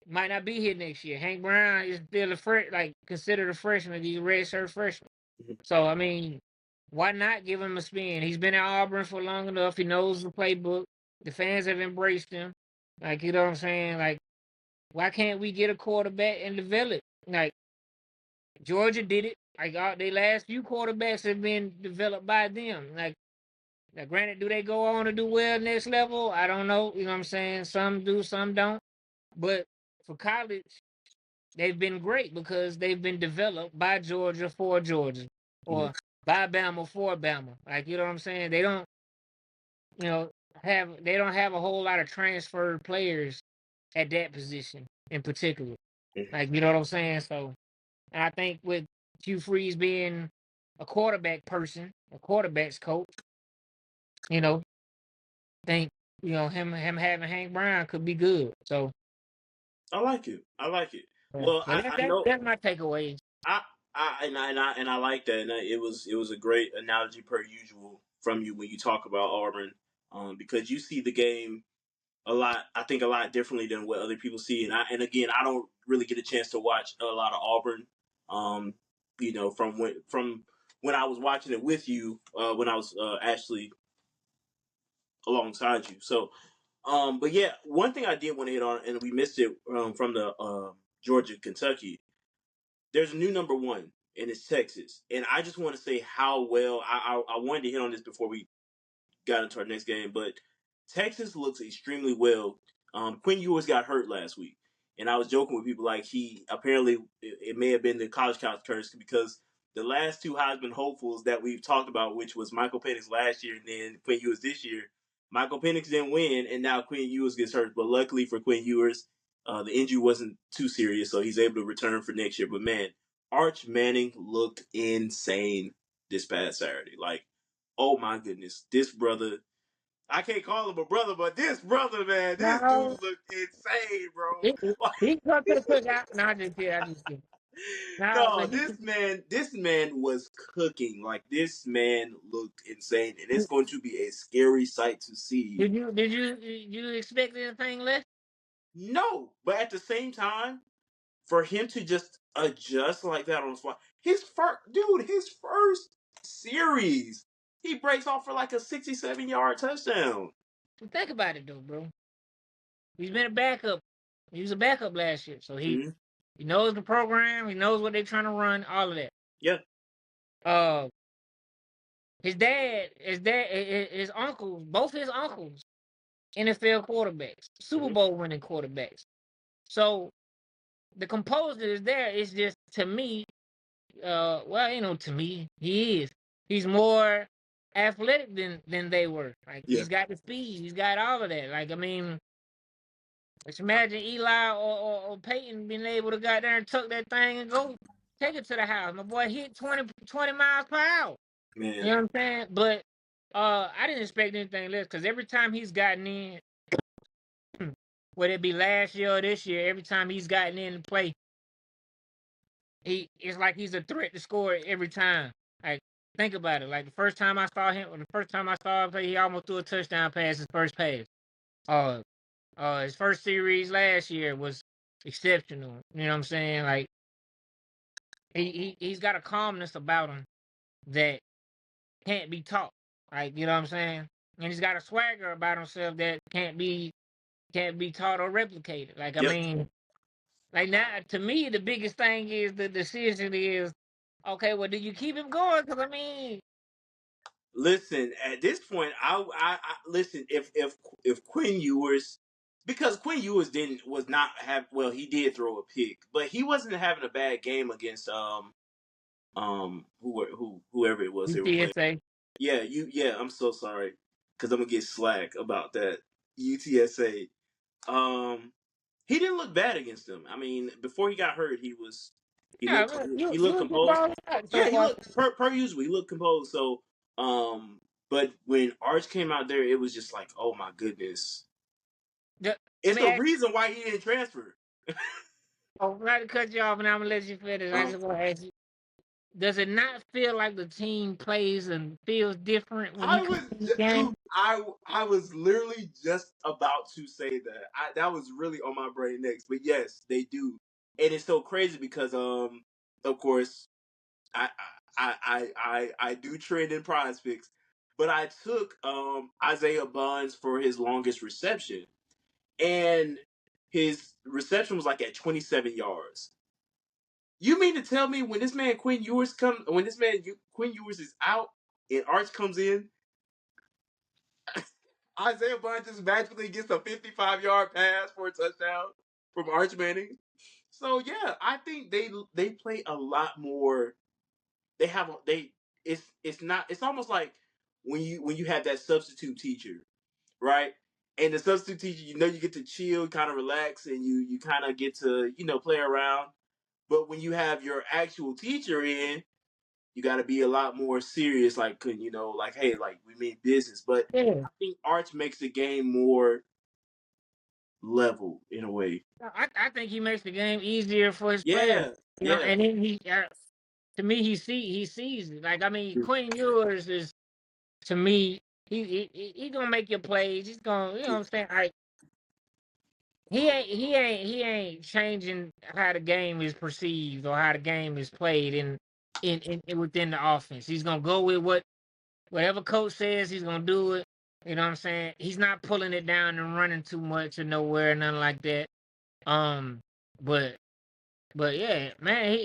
A: not be here next year. Hank Brown is still considered a freshman. He's a redshirt freshman. So I mean, why not give him a spin? He's been at Auburn for long enough. He knows the playbook. The fans have embraced him. Like you know what I'm saying? Like, why can't we get a quarterback and develop? Like Georgia did it. Like they last few quarterbacks have been developed by them. Like now, granted, do they go on to do well next level? I don't know. You know what I'm saying? Some do, some don't. But for college, they've been great because they've been developed by Georgia for Georgia
B: Mm-hmm.
A: or by Bama for Bama. Like you know what I'm saying? They don't, you know, have a whole lot of transfer players at that position in particular. Like you know what I'm saying? So, and I think with Hugh Freeze being a quarterback person, a quarterbacks coach, you know, think him having Hank Brown could be good. So,
B: I like it. I like it.
A: yeah.
B: Well,
A: But
B: I know
A: that's my takeaway.
B: I I like that, and it was a great analogy per usual from you when you talk about Auburn, because you see the game a lot. I think a lot differently than what other people see, and again, I don't really get a chance to watch a lot of Auburn. From when I was watching it with you, when I was actually alongside you. So, but yeah, one thing I did want to hit on, and we missed it from the Georgia Kentucky. There's a new number one, and it's Texas. And I just want to say how well I wanted to hit on this before we got into our next game, but Texas looks extremely well. Quinn Ewers got hurt last week, and I was joking with people like he apparently it may have been the college couch curse because the last two Heisman hopefuls that we've talked about, which was Michael Penix last year and then Quinn Ewers this year, Michael Penix didn't win, and now Quinn Ewers gets hurt. But luckily for Quinn Ewers, the injury wasn't too serious, so he's able to return for next year. But man, Arch Manning looked insane this past Saturday. Like, oh my goodness, this brother. I can't call him a brother, but this brother, man, this dude
A: No,
B: looked insane, bro.
A: he, he come to the cookout. No, I just kidding. I just kidding. No,
B: No,
A: but he,
B: this man was cooking. Like this man looked insane, and it's going to be a scary sight to see.
A: did you expect anything less?
B: No, but at the same time, for him to just adjust like that on the spot, his first series, he breaks off for like a 67-yard touchdown.
A: Think about it though, bro. He's been a backup. He was a backup last year, so he
B: Mm-hmm.
A: he knows the program. He knows what they're trying to run. All of that.
B: Yeah.
A: Uh, his uncles, both his uncles, NFL quarterbacks, Super
B: Mm-hmm.
A: Bowl winning quarterbacks. So the composer is there. It's just to me, well, to me, he is. He's more athletic than they were. Like
B: Yeah,
A: he's got the speed. He's got all of that. Like I mean, just imagine Eli or Peyton being able to go there and tuck that thing and go take it to the house. My boy hit 20 miles per hour. You
B: man.
A: know what I'm saying? But I didn't expect anything less because every time he's gotten in, whether it be last year or this year, every time he's gotten in to play, it's like he's a threat to score every time. Like think about it. Like the first time I saw him play, he almost threw a touchdown pass his first pass. Uh, his first series last year was exceptional. You know what I'm saying? Like he's got a calmness about him that can't be taught. Like you know what I'm saying? And he's got a swagger about himself that can't be taught or replicated. Like I
B: Yep.
A: mean, like now to me the biggest thing is the decision is okay. Well, do you keep him going? Because I mean,
B: Listen, at this point, I listen. If Quinn Ewers, because Quinn Ewers was not have well, he did throw a pick, but he wasn't having a bad game against whoever it was they were playing.
A: UTSA.
B: Yeah. I'm so sorry because I'm gonna get slack about that. UTSA. He didn't look bad against them. I mean, before he got hurt, he
A: Yeah,
B: looked
A: man,
B: he
A: you
B: looked
A: was just
B: composed.
A: balling out so
B: Yeah, he
A: far.
B: looked per usual. He looked composed. So, but when Arch came out there, it was just like, oh my goodness,
A: Let
B: it's
A: me
B: the
A: ask.
B: reason why he didn't transfer.
A: Oh, not to cut you off, and I'm gonna let you finish. I
B: Um,
A: just want to ask you: does it not feel like the team plays and feels different when he
B: I
A: comes
B: was,
A: in the game?
B: dude, I was literally just about to say that. That was really on my brain next. But yes, they do, and it's so crazy because of course, I I do trend in prize picks, but I took Isaiah Bonds for his longest reception, and his reception was like at 27 yards. You mean to tell me when Quinn Ewers is out and Arch comes in, Isaiah Bonds just magically gets a 55-yard pass for a touchdown from Arch Manning? So yeah, I think they play a lot more. They have they it's not it's almost like when you have that substitute teacher, right? And the substitute teacher, you get to chill, kind of relax, and you kind of get to play around. But when you have your actual teacher in, you got to be a lot more serious. Like, like, hey, like we mean business. But
A: Yeah,
B: I think Arch makes the game more level in a way.
A: I think he makes the game easier for his players.
B: Yeah, yeah,
A: And then to me, he sees it. Like I mean, Quinn Ewers is to me, he gonna make your plays. He's gonna, you know what I'm saying? Like he ain't changing how the game is perceived or how the game is played in within the offense. He's gonna go with whatever coach says. He's gonna do it. You know what I'm saying? He's not pulling it down and running too much or nowhere, nothing like that. Um, but but yeah, man,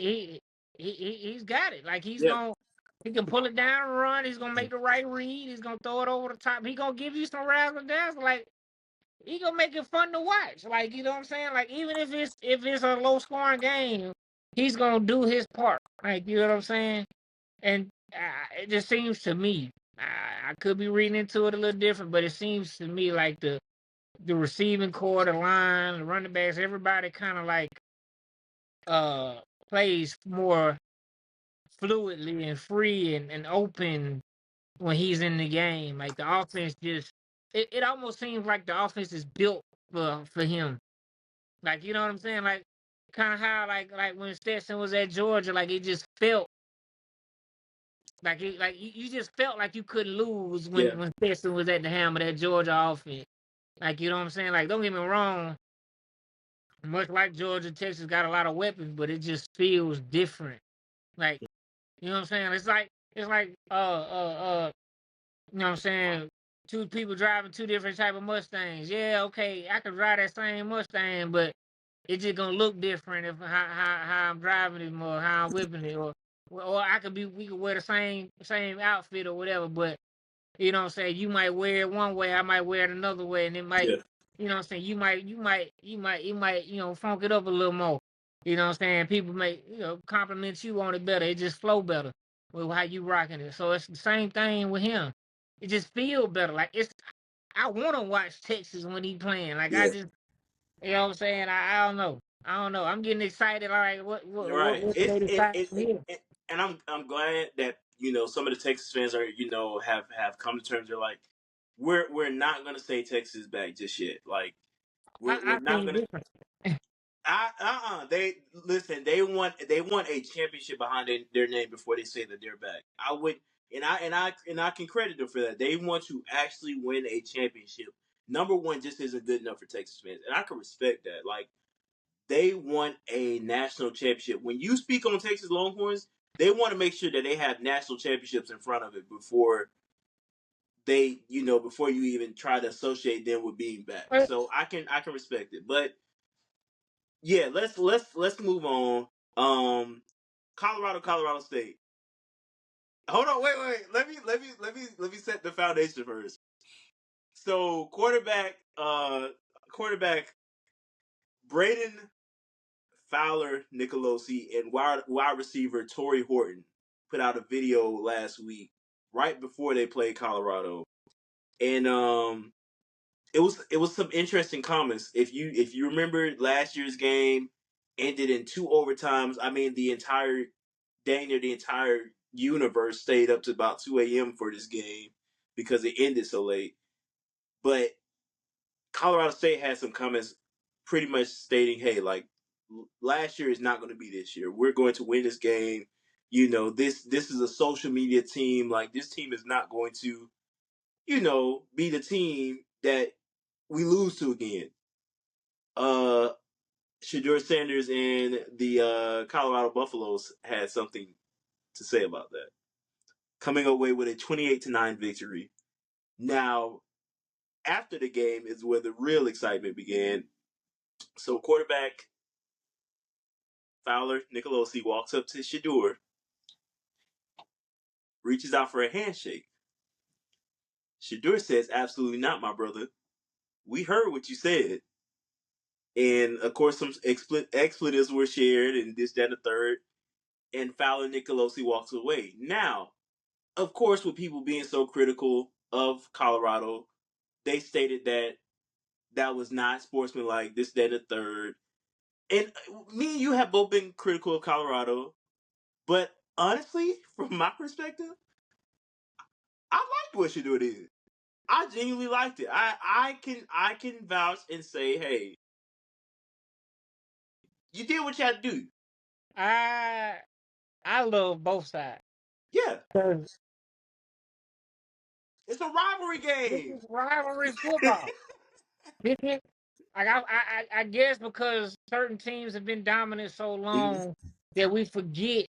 A: he's got it. Like he's
B: yeah.
A: gonna. He can pull it down and run. He's gonna make the right read. He's gonna throw it over the top. He gonna give you some razzle dazzle. Like he gonna make it fun to watch. Like you know what I'm saying. Like even if it's a low scoring game, he's gonna do his part. Like you know what I'm saying. And it just seems to me, I could be reading into it a little different, but it seems to me like the receiving core, the line, the running backs, everybody kind of like uh plays more fluidly and free and open when he's in the game. Like the offense just it almost seems like the offense is built for him. Like you know what I'm saying? Like kind of how like when Stetson was at Georgia, like it just felt like you just felt like you couldn't lose
B: Yeah,
A: when Stetson was at the helm of that Georgia offense. Like you know what I'm saying? Like don't get me wrong, much like Georgia, Texas got a lot of weapons, but it just feels different. Like you know what I'm saying? It's like you know what I'm saying? Two people driving two different type of Mustangs. Yeah, okay, I could drive that same Mustang, but it's just gonna look different if how I'm driving it or how I'm whipping it, or we could wear the same outfit or whatever, but you know what I'm saying? You might wear it one way, I might wear it another way, and it might,
B: yeah,
A: you know what I'm saying? You might, funk it up a little more. You know what I'm saying? People may, compliment you on it better. It just flow better with how you rocking it. So it's the same thing with him. It just feel better. Like I want to watch Texas when he playing. Like I
B: yeah.
A: just, you know what I'm saying? I don't know. I don't know. I'm getting excited. All right,
B: Right.
A: what they decide here?
B: And I'm glad that some of the Texas fans are have come to terms. They're like, we're not gonna say Texas is back just yet. Like we're
A: I
B: not
A: think
B: gonna.
A: different.
B: They listen. They want a championship behind their name before they say that they're back. I would, and I can credit them for that. They want to actually win a championship. Number one just isn't good enough for Texas fans, and I can respect that. Like they want a national championship. When you speak on Texas Longhorns, they want to make sure that they have national championships in front of it before you even try to associate them with being back. So I can respect it, but yeah, let's move on. Colorado State. Hold on, wait. Let me set the foundation first. So quarterback Braden Fowler Nicolosi and wide receiver Torrey Horton put out a video last week right before they played Colorado, and it was some interesting comments. If you remember last year's game ended in two overtimes. I mean dang near the entire universe stayed up to about 2 a.m. for this game because it ended so late. But Colorado State had some comments pretty much stating, hey, like last year is not going to be this year. We're going to win this game. This is a social media team. Like this team is not going to, be the team that we lose to again. Shedeur Sanders and the Colorado Buffaloes had something to say about that, coming away with a 28-9 victory. Now, after the game is where the real excitement began. So quarterback Fowler Nicolosi walks up to Shedeur, reaches out for a handshake. Shedeur says, "Absolutely not, my brother. We heard what you said." And of course, some expletives were shared, and this, that, and the third. And Fowler Nicolosi walks away. Now, of course, with people being so critical of Colorado, they stated that that was not sportsmanlike, this, that, and the third. And me and you have both been critical of Colorado, but honestly, from my perspective, I liked what Shedeur did. I genuinely liked it. I can vouch and say, hey, you did what you had to do.
A: I I love both sides.
B: Yeah,
A: 'Cause
B: it's a rivalry
A: this
B: game.
A: is rivalry football. This is like I guess because certain teams have been dominant so
B: Mhm.
A: long that we forget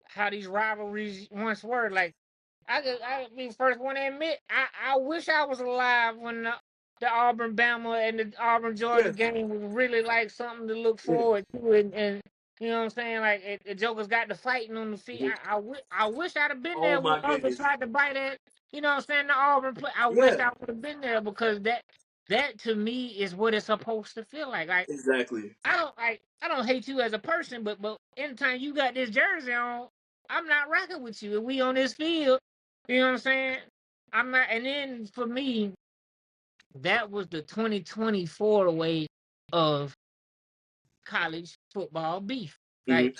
A: how these rivalries once were. Like I be first one to admit I wish I was alive when the Auburn Bama and the Auburn Georgia
B: Yeah,
A: game was really like something to look
B: yeah,
A: forward to, and You know what I'm saying? Like the Joker's got the fighting on the feet.
B: Mhm.
A: I wish I'd have been
B: Oh
A: there when
B: my
A: Arthur
B: goodness.
A: tried to bite at. You know what I'm saying? The Auburn play. I wish
B: Yeah,
A: I would have been there because that to me is what it's supposed to feel like. Like
B: exactly.
A: I don't hate you as a person, but anytime you got this jersey on, I'm not rocking with you. If we on this field, you know what I'm saying? I'm not. And then for me, that was the 2024 way of college football beef.
B: Hmm.
A: Like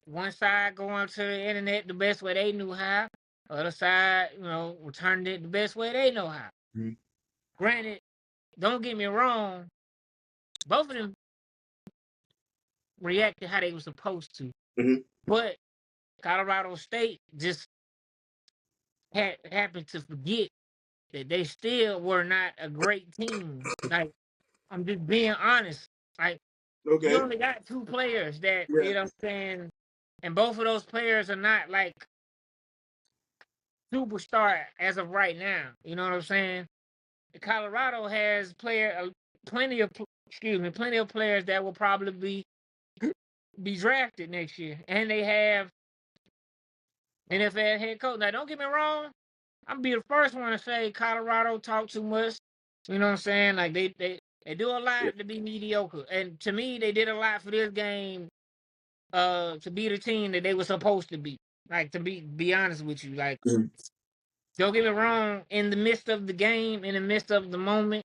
A: one side going to the internet the best way they knew how, other side, returning it the best way they know how.
B: Hmm.
A: Granted, don't get me wrong, both of them reacted how they were supposed to,
B: Hmm.
A: but Colorado State just happened to forget that they still were not a great team. Like I'm just being honest. Like you
B: Okay.
A: only got two players that
B: Yeah.
A: I'm saying, and both of those players are not like superstar as of right now. You know what I'm saying? Colorado has plenty of plenty of players that will probably be drafted next year, and they have NFL head coach. Now, don't get me wrong, I'm be the first one to say Colorado talk too much. You know what I'm saying? Like they do a
B: Yeah.
A: lot to be mediocre, and to me, they did a lot for this game. To be the team that they were supposed to be. Like to be honest with you, like
B: Mhm.
A: don't get me wrong. In the midst of the game, in the midst of the moment.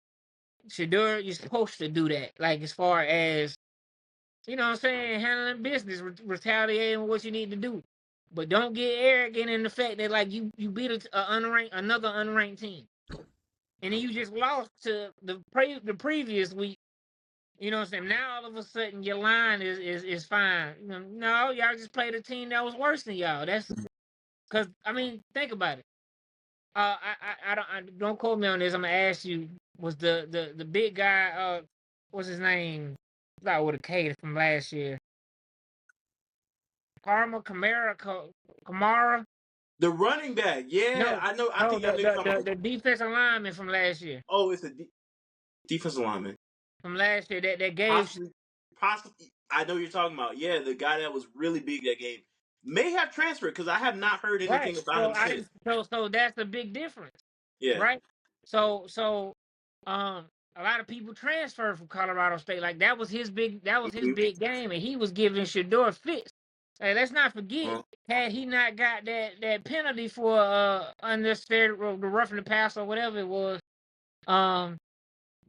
A: Shador, you're supposed to do that. Like as far as what I'm saying, handling business, retaliating what you need to do. But don't get arrogant in the fact that like you beat another unranked team, and then you just lost to the previous week. You know what I'm saying? Now all of a sudden your line is fine. No, y'all just played a team that was worse than y'all. That's because I mean think about it. I don't quote me on this. I'm gonna ask you. Was the big guy? What's his name? Not with a K from last year. Kamara.
B: The running back. Yeah,
A: No,
B: I know. I
A: no,
B: think I know you're talking about.
A: the defensive lineman from last year.
B: Oh, it's a defensive lineman.
A: From last year that gave.
B: Possibly, possibly. I know you're talking about. Yeah, the guy that was really big that game may have transferred because I have not heard
A: Right.
B: anything about
A: So
B: him since.
A: so that's a big difference.
B: Yeah.
A: Right. So um a lot of people transferred from Colorado State. Like that was his
B: Hmm.
A: big game, and he was giving Shador fits. Hey, let's not forget, had he not got that penalty for unnecessary the roughing the pass or whatever it was, um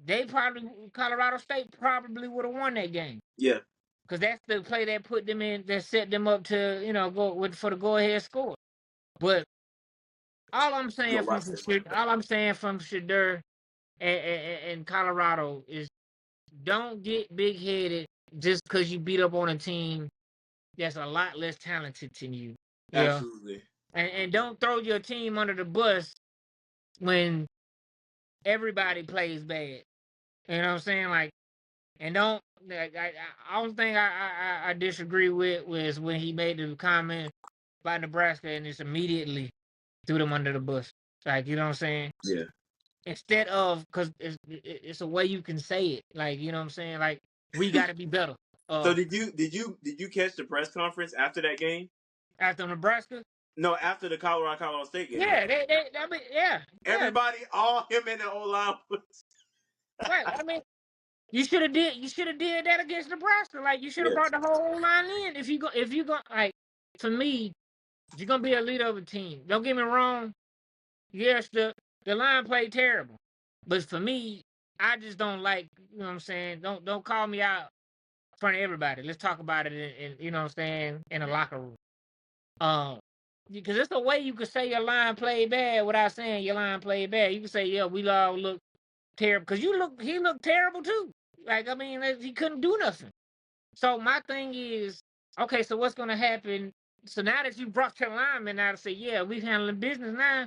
A: they probably Colorado State probably would have won that game.
B: Yeah.
A: Because that's the play that put them in that set them up to, go with for the go ahead score. But
B: No, watch this.
A: All I'm saying from Shador and Colorado is don't get big headed just because you beat up on a team that's a lot less talented than you. Yeah.
B: Absolutely.
A: And don't throw your team under the bus when everybody plays bad. You know what I'm saying? Like, and don't. I don't think I disagree with was when he made the comment about Nebraska and just immediately threw them under the bus. Like, you know what I'm saying?
B: Yeah.
A: Instead of because it's a way you can say it. Like, you know what I'm saying? Like, we got to be better.
B: So did you catch the press conference after that game?
A: After Nebraska.
B: No, after the Colorado State game.
A: Yeah, I mean, yeah.
B: Everybody, all him and the O line was.
A: Right. I mean, you should have did that against Nebraska. Like you should have
B: Yes.
A: brought the whole line in. If you go like for me, if you're gonna be a leader of a team, don't get me wrong. Yes, the line played terrible, but for me, I just don't like. You know what I'm saying? Don't call me out in front of everybody. Let's talk about it in you know what I'm saying in the locker room. Because it's a way you could say your line played bad without saying your line played bad. You can say, yeah, we all look terrible because he looked terrible too. Like I mean, he couldn't do nothing. So my thing is, okay, so what's gonna happen? So now that you brought your lineman out to say, yeah, we handling business now.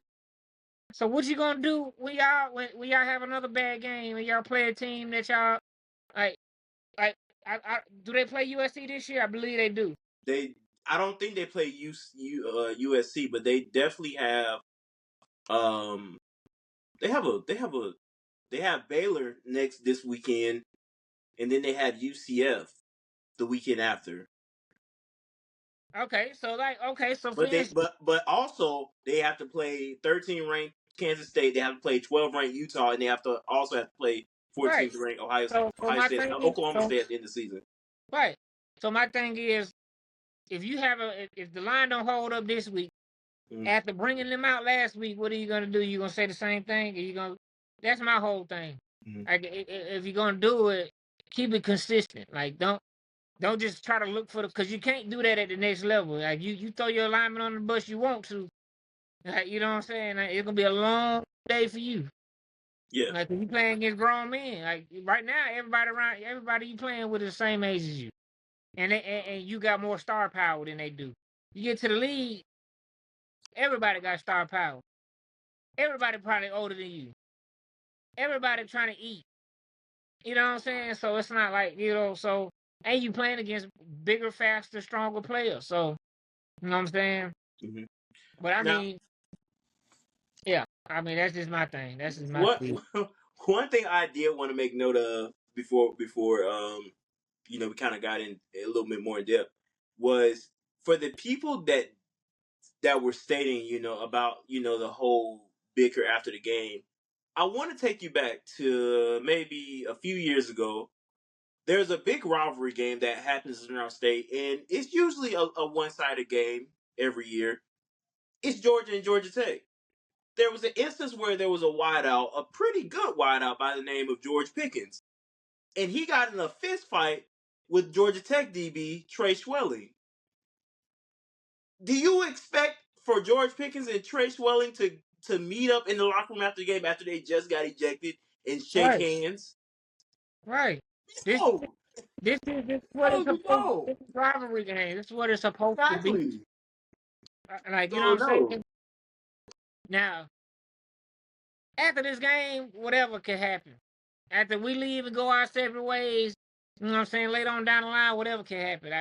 A: So what you gonna do when y'all have another bad game and y'all play a team that y'all like like do they play USC this year? I believe they do.
B: They. I don't think they play USC, but they definitely have. Um. They have a. They have a. They have Baylor this weekend, and then they have UCF the weekend after.
A: Okay, so like, okay, so for
B: But they
A: instance,
B: but also they have to play 13 ranked Kansas State. They have to play 12 ranked Utah, and they have to also have to play
A: right.
B: 14th ranked
A: So
B: Ohio
A: my
B: State,
A: thing is,
B: Oklahoma
A: so
B: State at the end of the season.
A: right. So my thing is, if you have if the line don't hold up this week,
B: Mm,
A: after bringing them out last week, what are you gonna do? You gonna say the same thing? Are you gonna? That's my whole thing.
B: mm,
A: Like, if you're gonna do it, keep it consistent. Like, don't just try to look for the, because you can't do that at the next level. Like, you throw your alignment on the bus you want to. Like, you know what I'm saying? Like, it's gonna be a long day for you.
B: yeah,
A: Like, if you playing against grown men, like right now, everybody you playing with is the same age as you, and and you got more star power than they do. You get to the league, everybody got star power. Everybody probably older than you. Everybody trying to eat. You know what I'm saying? So it's not like, so, and you playing against bigger, faster, stronger players. So, you know what I'm saying?
B: hmm
A: But I
B: Now,
A: mean, yeah. I mean, that's just my thing. That's just my
B: what
A: thing.
B: one thing I did want to make note of before we kind of got in a little bit more in depth was for the people that were stating about the whole bicker after the game. I want to take you back to maybe a few years ago. There's a big rivalry game that happens in our state, and it's usually a one-sided game every year. It's Georgia and Georgia Tech. There was an instance where there was a wideout, a pretty good wideout by the name of George Pickens, and he got in a fist fight with Georgia Tech DB Trey Schwelling. Do you expect for George Pickens and Trey Schwelling to meet up in the locker room after the game after they just got ejected and shake
A: Right,
B: hands?
A: right. This,
B: No,
A: this is what it's
B: no,
A: supposed.
B: no,
A: This is rivalry game. This is what it's supposed to be.
B: exactly.
A: Like, you know
B: So
A: what I'm
B: no,
A: saying? Now, after this game, whatever can happen. After we leave and go our separate ways, you know what I'm saying? Later on down the line, whatever can happen.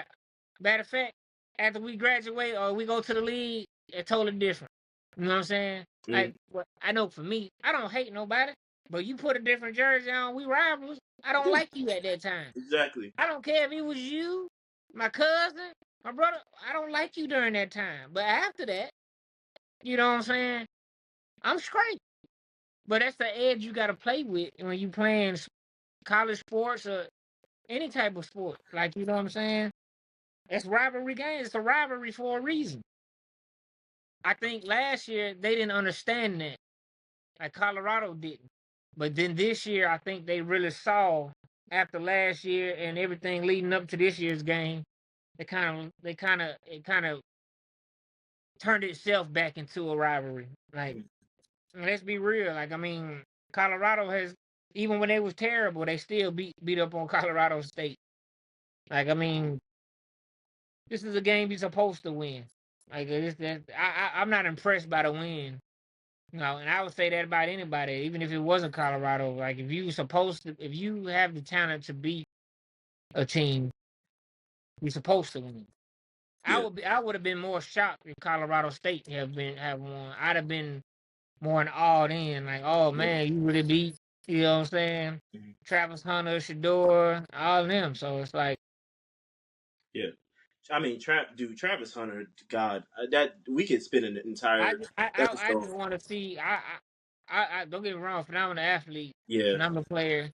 A: Matter of fact, after we graduate or we go to the league, it's totally different. You know what I'm saying? Like,
B: mm,
A: I know for me, I don't hate nobody, but you put a different jersey on, we rivals. I don't
B: yeah,
A: like you at that time.
B: exactly.
A: I don't care if it was you, my cousin, my brother. I don't like you during that time. But after that, you know what I'm saying? I'm straight. But that's the edge you got to play with when you playing college sports or any type of sport. Like, you know what I'm saying? It's rivalry games. It's a rivalry for a reason. I think last year they didn't understand that. Like Colorado didn't. But then this year, I think they really saw after last year and everything leading up to this year's game. It kind of turned itself back into a rivalry. Like,
B: Mm,
A: let's be real. Like, I mean, Colorado has, even when they was terrible, they still beat up on Colorado State. Like, I mean, this is a game you're supposed to win. Like, I'm not impressed by the win. And I would say that about anybody, even if it wasn't Colorado. Like, if you have the talent to beat a team, you're supposed to win.
B: yeah,
A: I would have been more shocked if Colorado State have won. I'd have been more in awed in, like, oh
B: yeah,
A: man, you really beat, you know what I'm saying?
B: mhm,
A: Travis Hunter, Shador, all of them. So it's like,
B: yeah. I mean, Travis Hunter, God, that we could spend an entire
A: I
B: episode.
A: just want to see. I don't get me wrong, phenomenal athlete,
B: Yeah,
A: phenomenal player.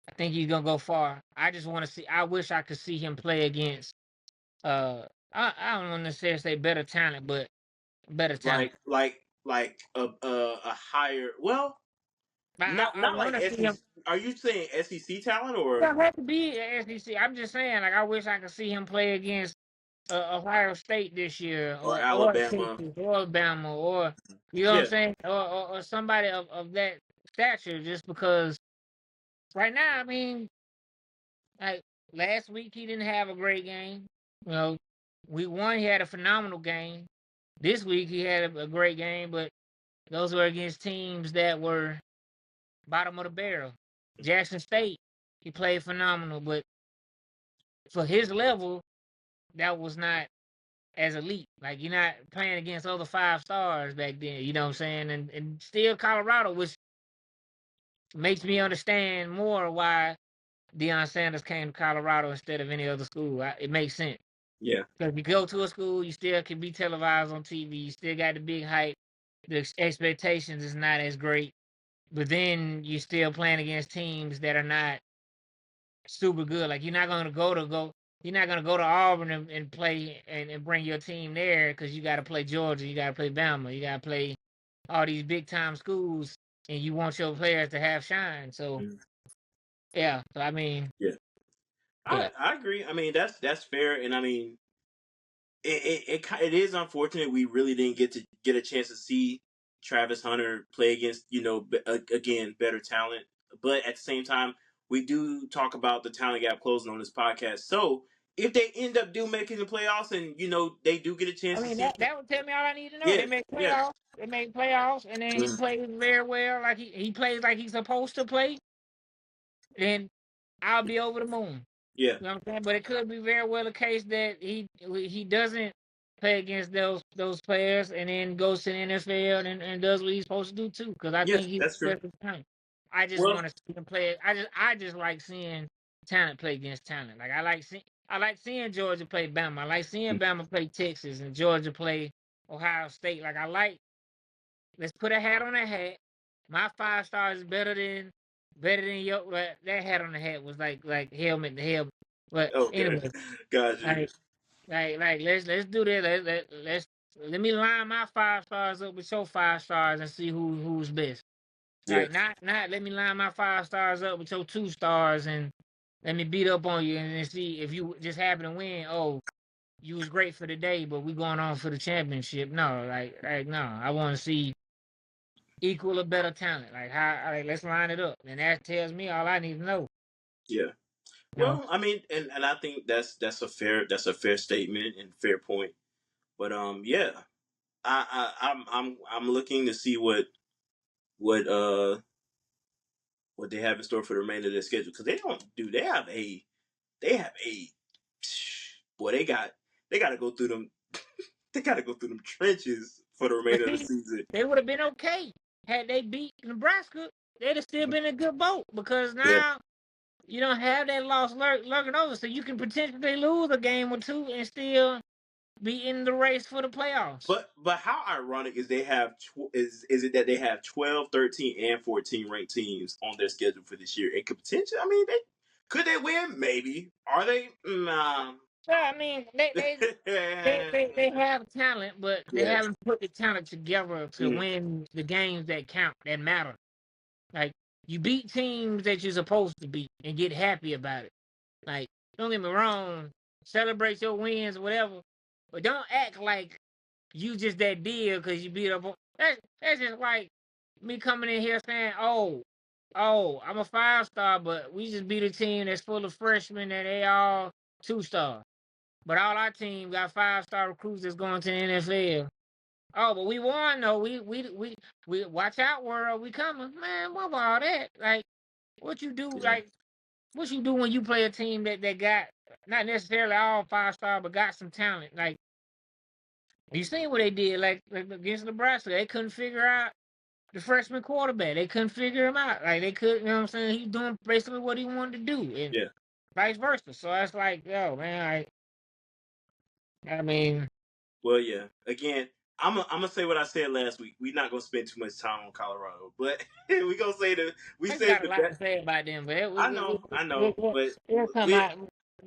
A: I think he's gonna go far. I just want to see. I wish I could see him play against. Uh, I don't want to necessarily say better talent, but better talent.
B: like a higher. Well,
A: I
B: not like
A: want to see him.
B: SEC. Are you saying SEC talent or
A: Don't have to be an SEC. I'm just saying, like, I wish I could see him play against Ohio State this year, or
B: Alabama?
A: Texas, or Alabama, or you know what I'm
B: Yeah,
A: saying, or somebody of that stature. Just because right now, I mean, like last week he didn't have a great game. You know, week one he had a phenomenal game. This week he had a great game, but those were against teams that were bottom of the barrel. Jackson State, he played phenomenal, but for his level, that was not as elite. Like, you're not playing against other 5 stars back then, you know what I'm saying? And still Colorado, which makes me understand more why Deion Sanders came to Colorado instead of any other school. It makes sense.
B: Yeah.
A: Because if you go to a school, you still can be televised on TV. You still got the big hype. The expectations is not as great. But then you still playing against teams that are not super good. Like you're not gonna go to Auburn and play and bring your team there because you got to play Georgia, you got to play Bama, you got to play all these big time schools, and you want your players to have shine. So
B: Mhm.
A: yeah, so I mean,
B: Yeah.
A: yeah.
B: I agree. I mean, that's fair, and I mean, it is unfortunate we really didn't get a chance to see Travis Hunter play against again better talent, but at the same time we do talk about the talent gap closing on this podcast. So if they end up making the playoffs and they do get a
A: I
B: chance to
A: mean
B: see,
A: that would tell me all I need to know.
B: yeah,
A: They make
B: yeah,
A: playoffs. They make playoffs, and then he
B: mhm,
A: plays very well. Like he plays like he's supposed to play. Then I'll be over the moon.
B: yeah,
A: You know what I'm saying? But it could be very well a case that he doesn't play against those players and then goes to the NFL and does what he's supposed to do too. Because I
B: yes,
A: think he's
B: that's true.
A: the best of the time. I just
B: Well,
A: want to see him play. I just like seeing talent play against talent. Like I like seeing Georgia play Bama. I like seeing Bama play Texas and Georgia play Ohio State. Like I like let's put a hat on a hat. My 5 stars is better than your that hat on the hat was like helmet to helmet. But
B: okay,
A: anyway,
B: got you.
A: like let's do that. Let me line my 5 stars up with your 5 stars and see who's best.
B: Yeah,
A: Like not let me line my 5 stars up with your 2 stars and let me beat up on you and see if you just happen to win. Oh, you was great for the day, but we going on for the championship. No, like no. I want to see equal or better talent. Like let's line it up, and that tells me all I need to know.
B: yeah.
A: You know,
B: Well, I mean, and I think that's a fair statement and fair point. But yeah, I'm looking to see what uh what they have in store for the remainder of their schedule because they have a boy they got to go through them they got to go through them trenches for the
A: but
B: remainder of the
A: see,
B: season.
A: they would have been okay had they beat Nebraska. They'd have still been in a good boat because
B: Yeah,
A: now you don't have that loss lurking over, so you can potentially lose a game or two and still be in the race for the playoffs.
B: but how ironic is they have is it that they have 12, 13, and 14 ranked teams on their schedule for this year? It could potentially. I mean, could they win? Maybe. Are they? Nah.
A: Yeah, I mean they have talent, but they
B: Yeah,
A: haven't put the talent together to
B: mm,
A: win the games that count, that matter. Like you beat teams that you're supposed to beat and get happy about it. Like don't get me wrong, celebrate your wins, whatever, but don't act like you just that deal because you beat up. That's just like me coming in here saying, oh, I'm a 5 star, but we just beat a team that's full of freshmen and they all 2 stars. But all our team got 5 star recruits that's going to the NFL. Oh, but we won though. We watch out, world. We coming, man. What about all that? Like, what you do?
B: yeah,
A: Like, what you do when you play a team that got not necessarily all 5 star, but got some talent? Like, you seen what they did? Like against Nebraska, they couldn't figure out the freshman quarterback. They couldn't figure him out. Like they could, you know what I'm saying? He's doing basically what he wanted to do, and
B: yeah.
A: vice versa. So it's like, yo, man. I mean,
B: Well, yeah. Again, I'm gonna say what I said last week. We're not gonna spend too much time on Colorado, but we gonna say we
A: I
B: saved
A: got a
B: the
A: lot to
B: best.
A: say about them, but
B: I know, but
A: it'll come
B: we
A: out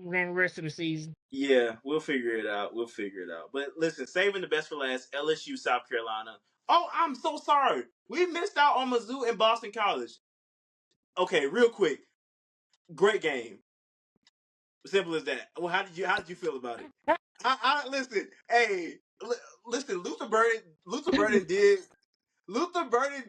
A: during the rest of the season.
B: yeah, we'll figure it out. We'll figure it out. But listen, saving the best for last. LSU, South Carolina. Oh, I'm so sorry. We missed out on Mizzou and Boston College. Okay, real quick. Great game. Simple as that. Well, how did you feel about it? I listen. Hey, listen. Luther Burden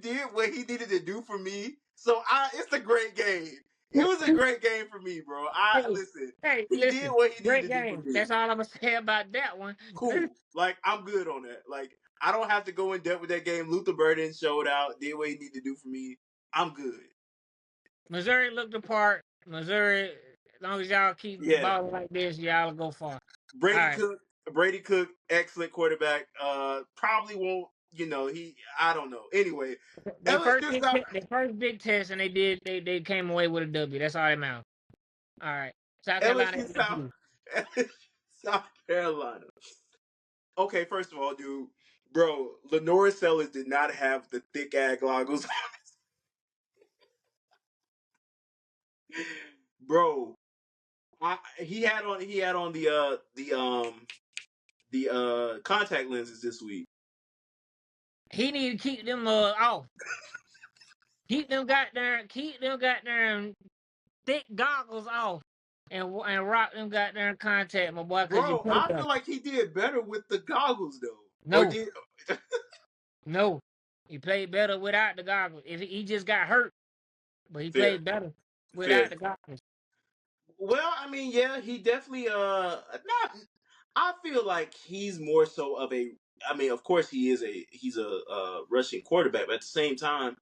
B: did what he needed to do for me. So it's a great game. It was a great game for me, bro. I
A: Hey,
B: listen.
A: hey,
B: He did
A: listen,
B: what he needed
A: great
B: to do for
A: game.
B: me.
A: That's all I'm gonna say about that one.
B: Cool. Like I'm good on that. Like I don't have to go in depth with that game. Luther Burden showed out, did what he needed to do for me. I'm good.
A: Missouri looked apart. Missouri, as long as y'all keep
B: Yeah.
A: balling like this, y'all will go far. All
B: Brady
A: right.
B: Cook. Brady Cook, excellent quarterback. Probably won't. I don't know. Anyway, LSU South
A: Their first big test, and they came away with a W. That's all that matters. All right, South Carolina
B: LSU South
A: LSU.
B: South Carolina. Okay, first of all, dude, bro, Lenore Sellers did not have the thick ass goggles. Bro, he had on the contact lenses this week.
A: He need to keep them off. Keep them goddamn thick goggles off, and rock them goddamn contact, my boy, cause you
B: Bro,
A: play
B: I
A: better.
B: feel like he did better with the goggles though. Or
A: No,
B: did
A: no, he played better without the goggles. If he just got hurt, but he
B: fair,
A: played better
B: fair.
A: without the goggles.
B: Well, I mean, yeah, he definitely not. I feel like he's more so of a. I mean, of course, he's a rushing quarterback, but at the same time,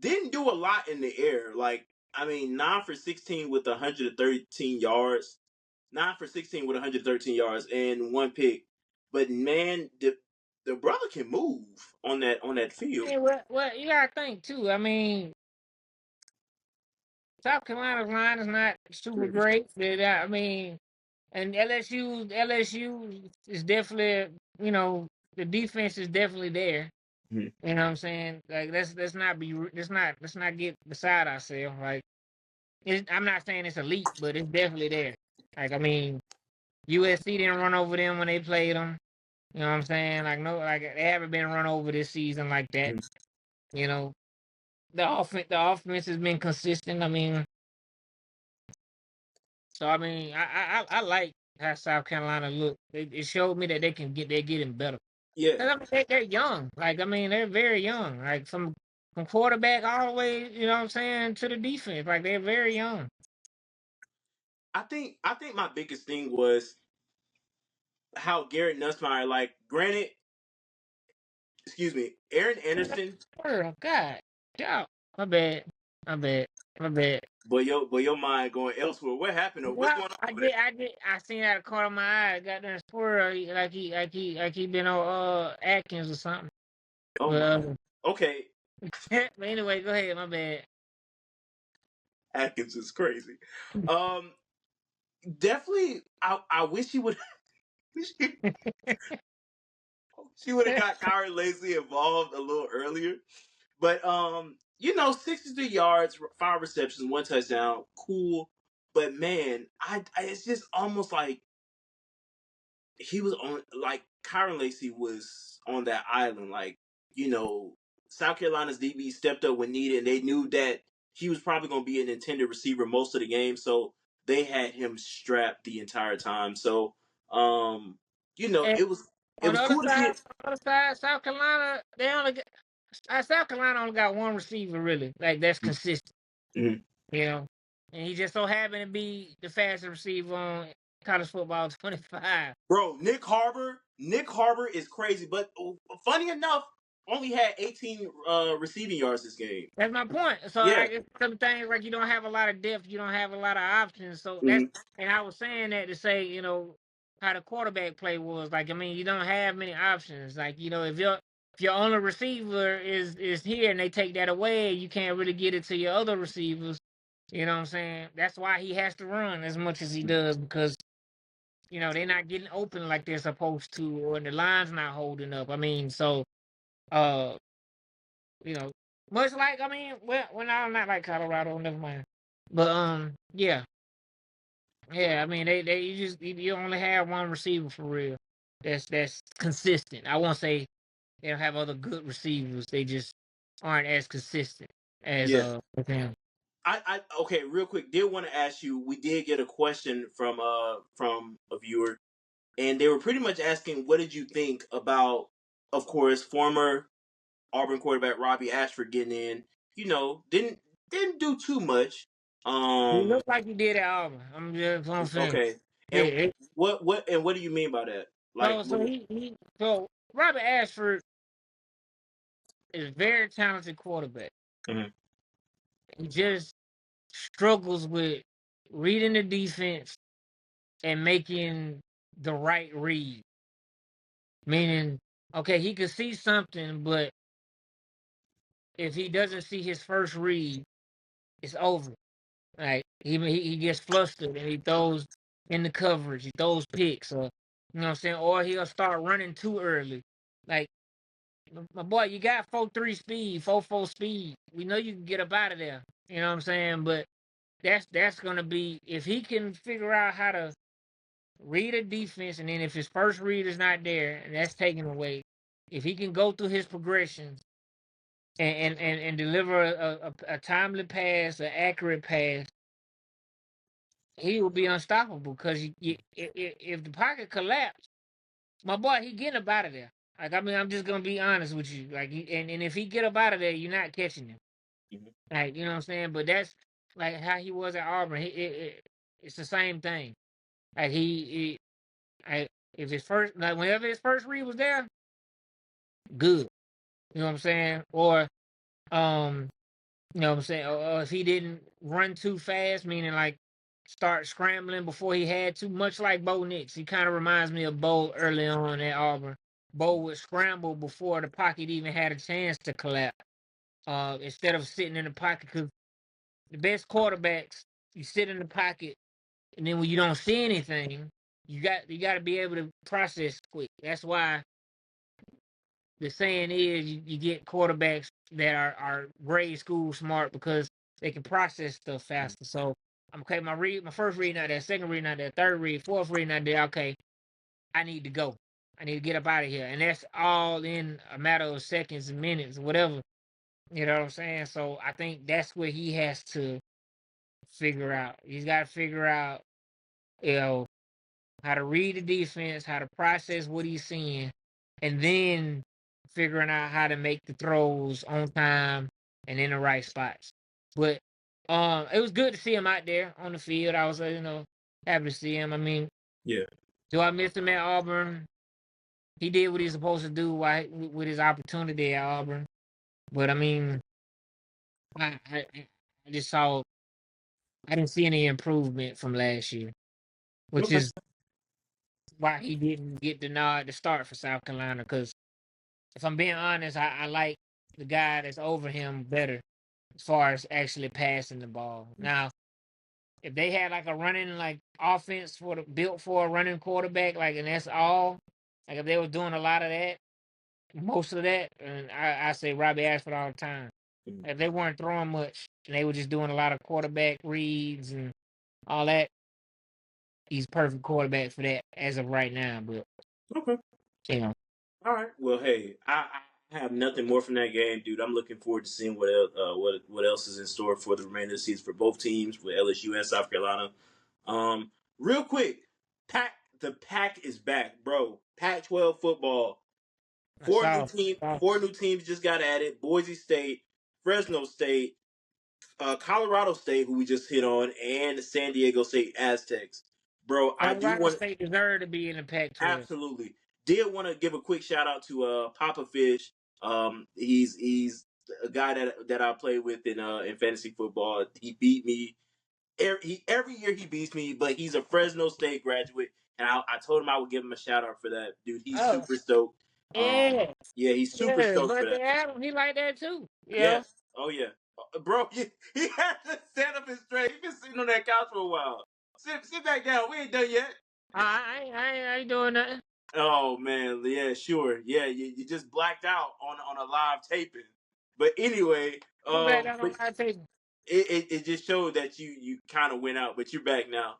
B: didn't do a lot in the air. Like, I mean, 9 for 16 with 113 yards, 9 for 16 with 113 yards and one pick. But man, the brother can move on that field.
A: And what you gotta think too. I mean, South Carolina's line is not super great. I mean, and LSU is definitely, the defense is definitely there.
B: Mhm.
A: You know what I'm saying? Like let's not get beside ourselves. Like I'm not saying it's elite, but it's definitely there. Like I mean, USC didn't run over them when they played them. You know what I'm saying? Like no, like they haven't been run over this season like that.
B: Mhm.
A: You know, the offense has been consistent. I mean, so I mean, I like how South Carolina look. It showed me that they're getting better.
B: Yeah,
A: 'Cause, I mean, they're young. Like I mean, they're very young. Like from quarterback all the way, you know what I'm saying, to the defense. Like they're very young.
B: I think my biggest thing was how Garrett Nussmeier, like, granted, excuse me, Aaron Anderson,
A: Oh God, yeah. My bad. My bad. My bad.
B: but your mind going elsewhere. What happened? Or what's
A: Well,
B: going on
A: I
B: over there?
A: did. I seen out of the corner of my eye. Got that squirrel. Like he been on Atkins or something.
B: Oh
A: But,
B: my. Okay,
A: but anyway, go ahead. My bad.
B: Atkins is crazy. Um, definitely. I wish he would. She would have got Kyrie Lacy involved a little earlier. But 63 yards, 5 receptions, 1 touchdown, cool. But man, I it's just almost like he was on, like, Kyron Lacy was on that island. Like, you know, South Carolina's DB stepped up when needed, and they knew that he was probably going to be an intended receiver most of the game, so they had him strapped the entire time. So,
A: And
B: it was cool to see it.
A: on the other side, South Carolina, South Carolina only got one receiver really, like that's consistent,
B: Mhm.
A: you know, and he just so happened to be the fastest receiver on college football 25.
B: Bro, Nick Harbor is crazy, but funny enough, only had 18 receiving yards this game.
A: That's my point. So
B: Yeah.
A: like it's some things like you don't have a lot of depth, you don't have a lot of options. So that's
B: Mhm.
A: and I was saying that to say, how the quarterback play was. Like I mean, you don't have many options. Like, if your only receiver is here and they take that away, you can't really get it to your other receivers. You know what I'm saying? That's why he has to run as much as he does because, they're not getting open like they're supposed to, or the line's not holding up. I mean, so uh you know, much like I mean, well, when I'm not like Colorado, never mind. But yeah, yeah. I mean, they you only have one receiver for real. That's consistent. I won't say they don't have other good receivers. They just aren't as consistent as
B: Yeah.
A: with him.
B: I okay, real quick, did want to ask you. We did get a question from a viewer, and they were pretty much asking, what did you think about, of course, former Auburn quarterback Robbie Ashford getting in? Didn't do too much.
A: He
B: Um,
A: looked like he did at Auburn. I'm just gonna say,
B: okay,
A: yeah.
B: and what do you mean by that? Like,
A: So Robert Ashford is a very talented quarterback.
B: Mhm.
A: He just struggles with reading the defense and making the right read. Meaning, okay, he could see something, but if he doesn't see his first read, it's over. Like he gets flustered and he throws in the coverage. He throws picks, or you know what I'm saying, or he'll start running too early. Like my boy, you got 4.3 speed, 4.4 speed. We know you can get up out of there. You know what I'm saying? But that's gonna be if he can figure out how to read a defense, and then if his first read is not there, and that's taken away, if he can go through his progressions and deliver a timely pass, an accurate pass, he will be unstoppable. Because if the pocket collapse, my boy, he getting up out of there. Like I mean, I'm just gonna be honest with you. Like, and if he get up out of there, you're not catching him.
B: Mhm.
A: Like you know what I'm saying. But that's like how he was at Auburn. It's the same thing. Like I, if his first, like whenever his first read was there, good. You know what I'm saying? Or um, you know what I'm saying? Or if he didn't run too fast, meaning like start scrambling before he had to, much like Bo Nix. He kind of reminds me of Bo early on at Auburn. Bo would scramble before the pocket even had a chance to collapse. Instead of sitting in the pocket, because the best quarterbacks, you sit in the pocket, and then when you don't see anything, you got to be able to process quick. That's why the saying is you get quarterbacks that are grade school smart because they can process stuff faster. So I'm okay. My first read not there, second read not there, third read, fourth read not there. Okay, I need to go. I need to get up out of here, and that's all in a matter of seconds and minutes, whatever. You know what I'm saying? So I think that's what he has to figure out. He's got to figure out, you know, how to read the defense, how to process what he's seeing, and then figuring out how to make the throws on time and in the right spots. But it was good to see him out there on the field. I was, happy to see him. I mean,
B: Yeah.
A: do I miss him at Auburn? He did what he's supposed to do with his opportunity at Auburn. But I mean, I just saw I didn't see any improvement from last year, which
B: Okay.
A: is why he didn't get the nod to start for South Carolina. Because if I'm being honest, I like the guy that's over him better as far as actually passing the ball. Now, if they had like a running like offense built for a running quarterback, like and that's all, like if they were doing a lot of that, most of that, and I say Robbie Ashford all the time.
B: Mhm.
A: If they weren't throwing much and they were just doing a lot of quarterback reads and all that, he's perfect quarterback for that as of right now. But
B: Okay.
A: you know,
B: All right. Well, hey, I have nothing more from that game, dude. I'm looking forward to seeing what else, what else is in store for the remainder of the season for both teams, with LSU and South Carolina. Um, Real quick, the pack is back, bro. Pac-12 football.
A: I saw.
B: Four new teams just got added: Boise State, Fresno State, Colorado State, who we just hit on, and San Diego State Aztecs. Bro, I do
A: Colorado
B: want
A: State deserve to be in the Pac-12.
B: absolutely did want to give a quick shout out to Papa Fish. He's a guy that I play with in fantasy football. He beat me every year. He beats me, but he's a Fresno State graduate, and I told him I would give him a shout out for that, dude. He's
A: Oh,
B: super stoked.
A: yeah,
B: Yeah, he's super
A: yeah.
B: stoked for
A: But
B: that.
A: Adam, he like that too.
B: Yes. Oh yeah, bro. He had to stand up and straight. He been sitting on that couch for a while. Sit back down. We ain't done yet.
A: I ain't doing nothing.
B: Oh man, yeah, sure, yeah. You just blacked out on a live taping. But anyway,
A: You back down
B: but
A: on my table.
B: it just showed that you kind of went out, but you're back now.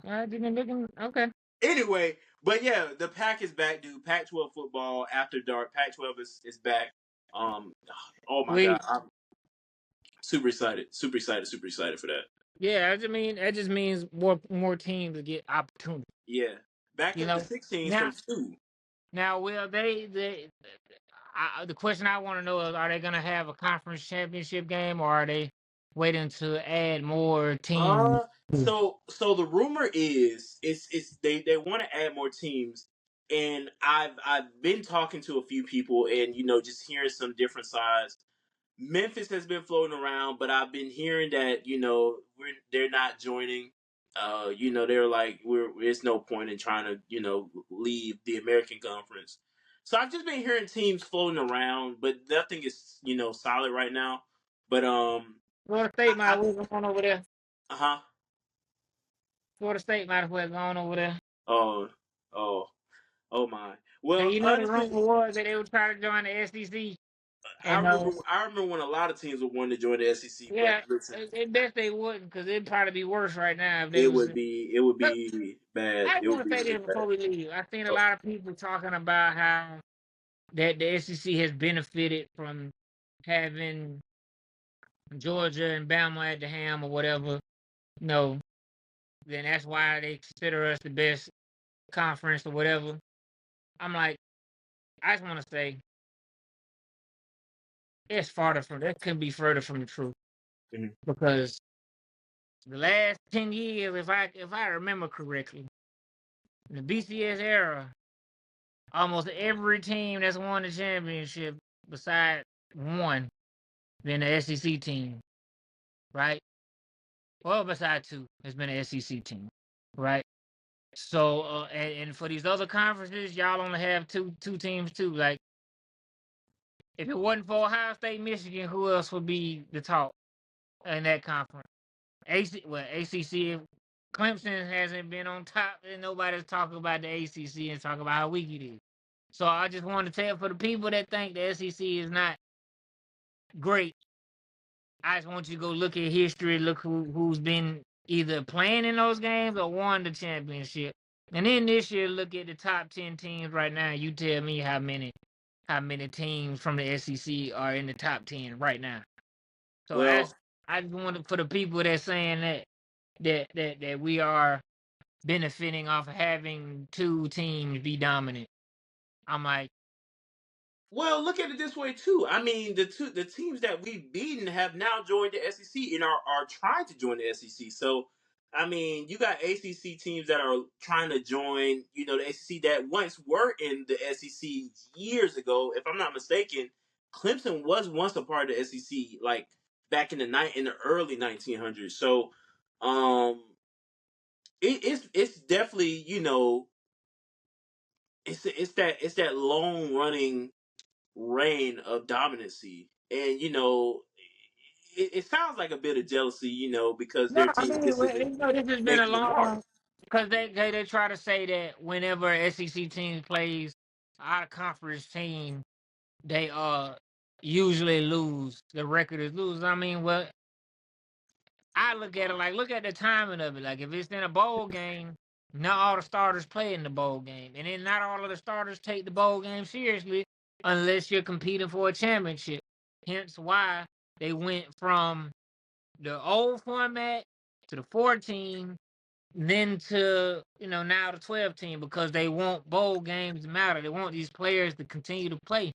A: I didn't looking. Okay.
B: Anyway, but yeah, the pack is back, dude. Pac-12 football after dark. Pac-12 is back. Um, oh my god,
A: Sweet.
B: I'm super excited, super excited, super excited for that.
A: Yeah, that just means more teams to get opportunity.
B: Yeah, back
A: You
B: up to
A: know.
B: 16s from
A: Now,
B: 2.
A: will the question I want to know is, are they gonna have a conference championship game, or are they waiting to add more teams?
B: So the rumor is it's they want to add more teams, and I've been talking to a few people, and just hearing some different sides. Memphis has been floating around, but I've been hearing that they're not joining. They're like there's no point in trying to leave the American Conference. So I've just been hearing teams floating around, but nothing is solid right now. But
A: Florida State might
B: I
A: move on over there.
B: huh.
A: Florida State might as well go on over there.
B: Oh, oh, oh my.
A: And
B: Well,
A: you know the rumor
B: honestly,
A: was that they would try to join the SEC. And
B: I remember when a lot of teams would want to join the SEC, but
A: yeah,
B: listen,
A: it best they wouldn't, because it'd probably be worse right now if they
B: it
A: was.
B: would be it would
A: Look,
B: be bad.
A: I
B: It
A: just
B: would
A: want
B: be
A: to say
B: really
A: this
B: bad.
A: before we leave. I've seen a
B: Oh,
A: lot of people talking about how that the SEC has benefited from having Georgia and Bama at the helm or whatever. No, then that's why they consider us the best conference or whatever. I'm like, I just want to say it's farther from that couldn't be further from the truth,
B: mhm.
A: because the last 10 years, if I remember correctly, in the BCS era, almost every team that's won the championship, besides one, been the SEC team, right? Well, besides two, it's been an SEC team, right? So, and for these other conferences, y'all only have two teams too. Like, if it wasn't for Ohio State, Michigan, who else would be the top in that conference? ACC. Clemson hasn't been on top, and nobody's talking about the ACC and talking about how weak it is. So I just want to tell, for the people that think the SEC is not great, I just want you to go look at history, look who's been either playing in those games or won the championship. And then this year, look at the top 10 teams right now. You tell me how many teams from the SEC are in the top 10 right now. So
B: Well,
A: I just wanted, for the people that's saying that we are benefiting off of having two teams be dominant. I'm like,
B: well, look at it this way too. I mean, the teams that we've beaten have now joined the SEC and are trying to join the SEC. So, I mean, you got ACC teams that are trying to join. You know, the SEC that once were in the SEC years ago. If I'm not mistaken, Clemson was once a part of the SEC, like back in the early 1900s. So, um, it's definitely, it's that long running reign of dominancy. And it sounds like a bit of jealousy, because
A: no,
B: their
A: I
B: team
A: mean,
B: consistently
A: this has been a
B: making it far.
A: long, because they try to say that whenever SEC team plays out of conference team, they usually lose. The record is lose. I mean, well, I look at it like, look at the timing of it. Like, if it's in a bowl game, not all the starters play in the bowl game, and then not all of the starters take the bowl game seriously unless you're competing for a championship. Hence why they went from the old format to the 14, then to now the 12 team, because they want bowl games to matter. They want these players to continue to play,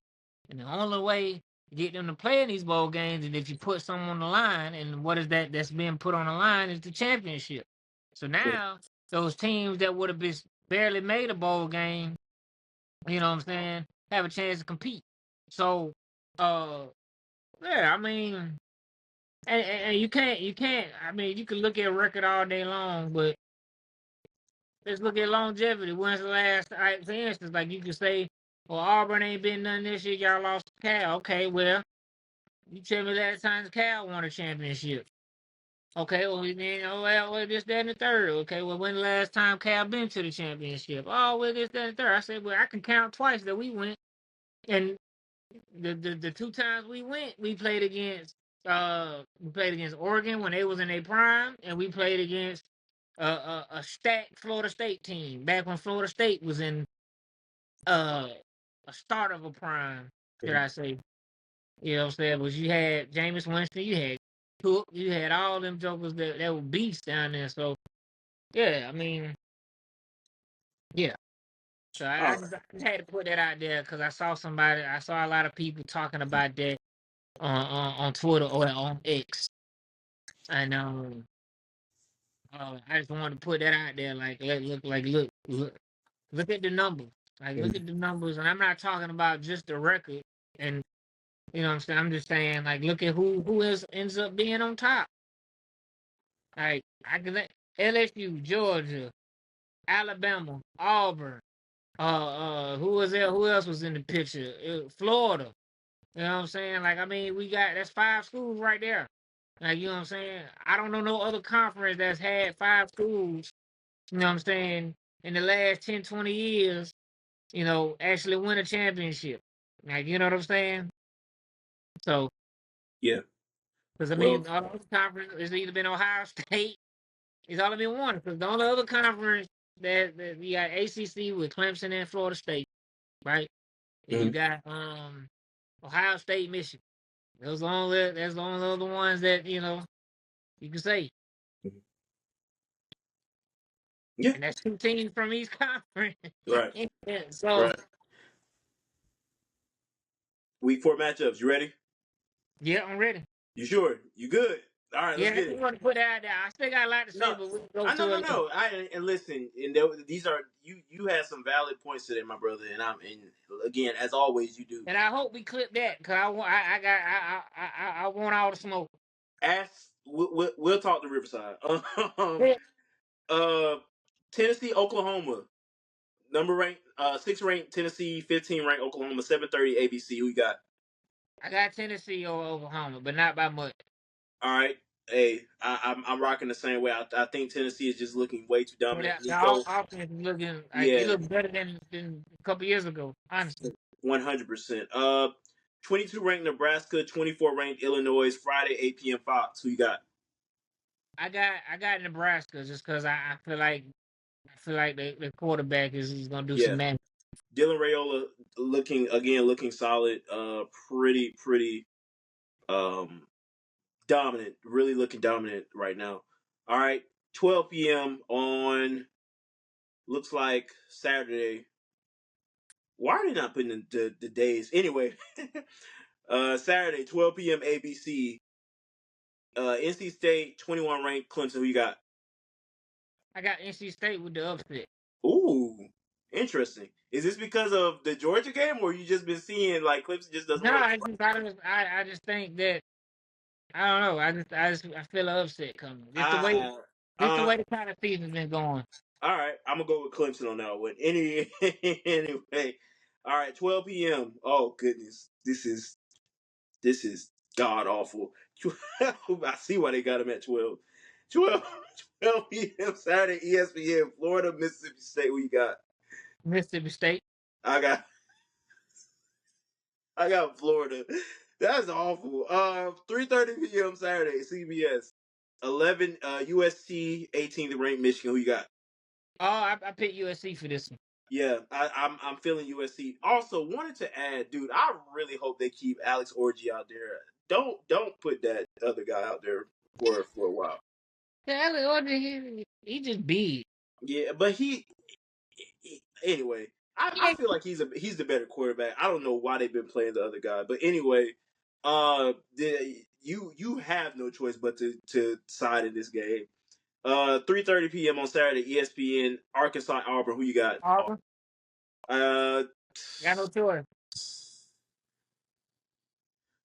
A: and the only way to get them to play in these bowl games is if you put someone on the line. And what is that's being put on the line is the championship. So now those teams that would have been barely made a bowl game, you know what I'm saying, have a chance to compete. So, uh, yeah, I mean. And you can't. I mean, you can look at a record all day long, but let's look at longevity. When's the last? For instance, like you could say, well, Auburn ain't been none this year. Y'all lost to Cal. Okay, well, you tell me last time Cal won a championship. Okay, well, then, well, this, that, and the third. Okay, well, when the last time Cal been to the championship? Oh, well, this, that, and the third. I said, well, I can count twice that we went, and the two times we went, we played against Oregon when they was in their prime, and we played against a stacked Florida State team back when Florida State was in uh, a start of a prime, should I say? You know what I'm saying? But you had Jameis Winston, you had Cook, you had all them jokers that were beasts down there. So yeah, I mean, yeah. So I
B: Oh,
A: just had to put that out there because I saw a lot of people talking about that on Twitter or on X, and I just wanted to put that out there. Like, look at the numbers. Like, look at the numbers, and I'm not talking about just the record. And you know what I'm saying. I'm just saying, like, look at who ends up being on top. Like, I can LSU, Georgia, Alabama, Auburn. Who was there? Who else was in the picture? Florida. You know what I'm saying? Like, I mean, that's 5 schools right there. Like, you know what I'm saying? I don't know no other conference that's had 5 schools you know what I'm saying, in the last 10, 20 years, actually win a championship. Like, you know what I'm saying? So,
B: Yeah.
A: because I
B: Well.
A: mean, all those conference it's either been Ohio State, it's only been one. Because the only other conference that you got ACC with Clemson and Florida State, right? And you
B: Mhm.
A: got Ohio State, Michigan. That's the only other ones that you can say,
B: Yeah.
A: and that's two teams from each conference.
B: Right.
A: Yeah, so
B: Right. Week 4 matchups. You ready?
A: yeah, I'm ready.
B: You sure? You good? All right. Let's
A: Yeah, I
B: get
A: just
B: it.
A: want to put that out there. I still got a lot to say,
B: No.
A: but we'll go
B: I
A: to
B: no
A: it
B: no
A: later.
B: no. I and listen, and these are you have some valid points today, my brother, and again as always you do.
A: And I hope we clip that because I want all the smoke.
B: Ask we'll talk to Riverside.
A: Yeah,
B: uh, Tennessee, Oklahoma, number ranked 6 ranked Tennessee, 15 ranked Oklahoma, 7:30 ABC. Who you got?
A: I got Tennessee over Oklahoma, but not by much.
B: All right. Hey, I'm rocking the same way. I think Tennessee is just looking way too
A: Yeah,
B: dominant.
A: the
B: Nico,
A: offense is looking like it
B: yeah,
A: looked better than a couple years ago. Honestly,
B: 100%. 22 ranked Nebraska, 24 ranked Illinois. Friday, 8 p.m. Fox. Who you got?
A: I got Nebraska just because I feel like the quarterback is gonna do
B: Yeah,
A: some man.
B: Dylan Rayola looking solid. Pretty um dominant. Really looking dominant right now. All right, 12 p.m. on looks like Saturday. Why are they not putting the days? Anyway, Saturday, 12 p.m. ABC. NC State, 21 ranked Clemson. Who you got?
A: I got NC State with the upset.
B: Ooh, interesting. Is this because of the Georgia game, or you just been seeing like Clemson just doesn't
A: No,
B: run?
A: I just think that I don't know. I feel an upset coming. Just the way
B: Uh,
A: just the
B: uh,
A: way the kind of season's been going.
B: all right, I'm gonna go with Clemson on that one. Anyway, all right, 12 p.m. Oh goodness, this is god awful. 12, I see why they got him at 12. 12, 12 p.m. Saturday, ESPN, Florida, Mississippi State. Who you got?
A: Mississippi State.
B: I got I got Florida. That's awful. 3:30 p.m. Saturday, CBS. 11 USC, 18th ranked Michigan. Who you got?
A: Oh, I picked USC for this one.
B: Yeah, I'm feeling USC. Also, wanted to add, dude, I really hope they keep Alex Orgy out there. Don't put that other guy out there for a while.
A: Yeah, he just big.
B: Yeah, but anyway, I
A: Yeah,
B: feel like he's the better quarterback. I don't know why they've been playing the other guy, but anyway, you have no choice but to side in this game. 3:30 p.m. on Saturday, ESPN, Arkansas, Auburn. Who you got?
A: Auburn.
B: Uh,
A: Got no choice.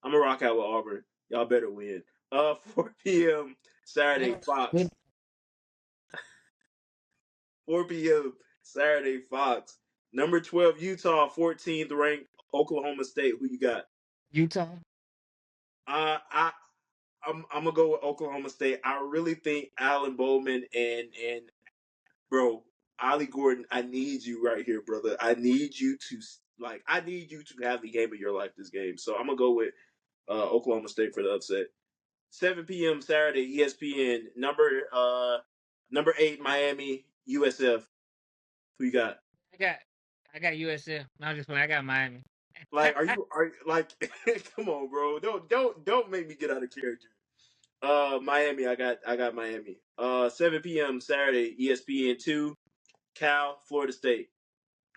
B: I'm gonna rock out with Auburn. Y'all better win. 4 p.m. Saturday,
A: Yeah.
B: Fox. 4 p.m. Saturday, Fox. Number 12, Utah, 14th ranked Oklahoma State. Who you got?
A: Utah.
B: Uh, I I'm gonna go with Oklahoma State. I really think Alan Bowman and bro Ollie Gordon. I need you right here, brother. I need you to have the game of your life this game. So I'm gonna go with Oklahoma State for the upset. 7 p.m. Saturday, ESPN. Number 8 Miami USF. Who you got?
A: I got I got USF. No, just I got Miami.
B: Like, are like? Come on, bro. Don't make me get out of character. Miami. I got Miami. 7 p.m. Saturday, ESPN 2. Cal, Florida State.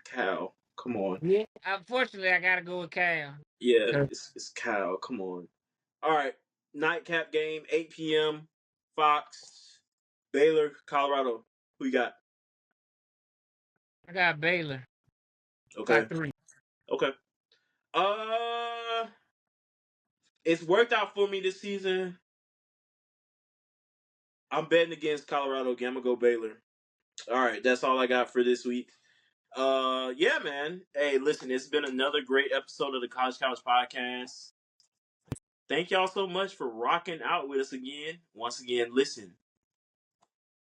B: Cal. Come on.
A: Yeah. Unfortunately, I gotta go with Cal.
B: Yeah,
A: 'Cause
B: it's Cal. Come on. All right. Nightcap game, 8 p.m. Fox. Baylor, Colorado. Who you got?
A: I got Baylor by
B: Okay.
A: 3.
B: Okay. Uh, it's worked out for me this season. I'm betting against Colorado again. I'm gonna go Baylor. All right, that's all I got for this week. Yeah, man. Hey, listen, it's been another great episode of the College Couch Podcast. Thank y'all so much for rocking out with us again. Once again, listen,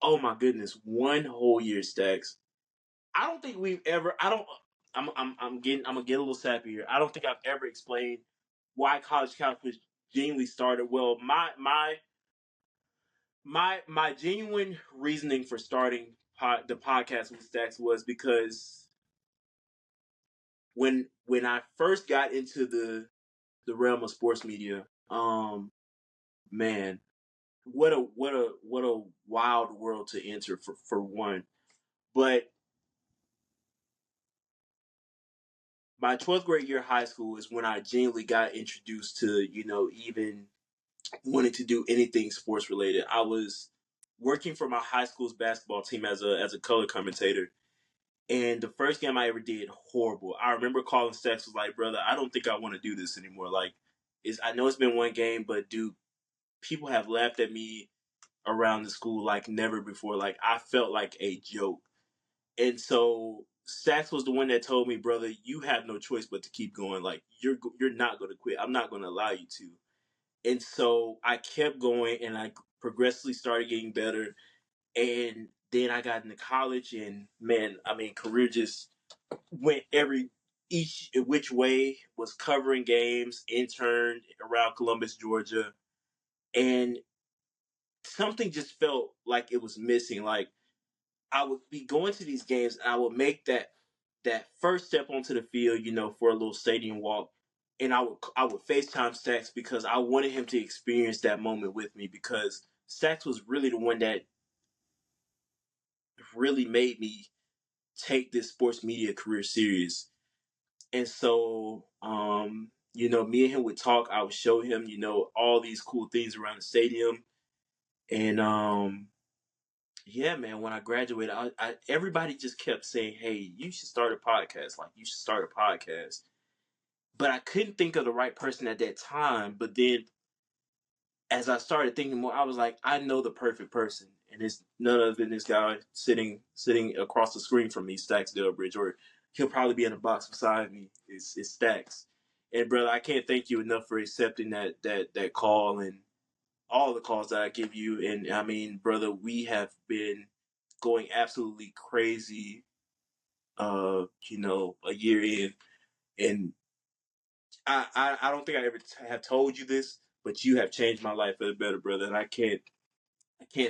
B: Oh my goodness, 1 whole year, Stacks. I don't think we've ever. I don't. I'm gonna get a little sappy here. I don't think I've ever explained why College Couch was genuinely started. Well, my genuine reasoning for starting the podcast with Stacks was because when I first got into the realm of sports media, man, what a wild world to enter for one. But my 12th grade year of high school is when I genuinely got introduced to, even wanting to do anything sports related. I was working for my high school's basketball team as a color commentator. And the first game I ever did, horrible. I remember calling Stacks, was like, brother, I don't think I want to do this anymore. Like, I know it's been one game, but dude, people have laughed at me around the school like never before. Like, I felt like a joke. And so Stacks was the one that told me, brother, you have no choice but to keep going. Like, you're not going to quit. I'm not going to allow you to. And so I kept going, and I progressively started getting better. And then I got into college, and man, I mean, career just went each which way. Was covering games, interned around Columbus, Georgia, and something just felt like it was missing. Like, I would be going to these games, and I would make that first step onto the field, for a little stadium walk, and I would FaceTime Stacks because I wanted him to experience that moment with me, because Stacks was really the one that really made me take this sports media career serious. And so, me and him would talk. I would show him, all these cool things around the stadium. And yeah, man, when I graduated, everybody just kept saying, hey, you should start a podcast. Like, you should start a podcast. But I couldn't think of the right person at that time. But then as I started thinking more, I was like, I know the perfect person. And it's none other than this guy sitting across the screen from me, Stacks Delbridge, or he'll probably be in a box beside me. It's Stacks. And brother, I can't thank you enough for accepting that call and all the calls that I give you. And I mean, brother, we have been going absolutely crazy a year in. And I don't think I ever have told you this, but you have changed my life for the better, brother. And I can't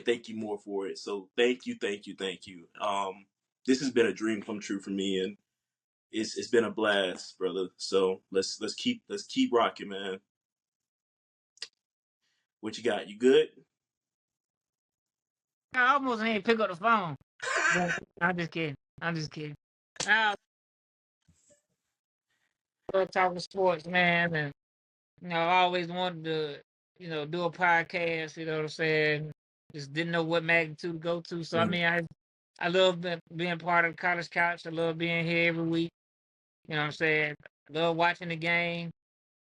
B: thank you more for it. So thank you, thank you, thank you. This has been a dream come true for me, and it's been a blast, brother. So let's keep rocking, man. What you got? You good?
A: I almost ain't pick up the phone. But I'm just kidding. I'm just kidding. I love talking sports, man, and I always wanted to, do a podcast. You know what I'm saying? Just didn't know what magnitude to go to. So I
B: Mm.
A: mean, I love being part of the College Couch. I love being here every week. You know what I'm saying? Love watching the game.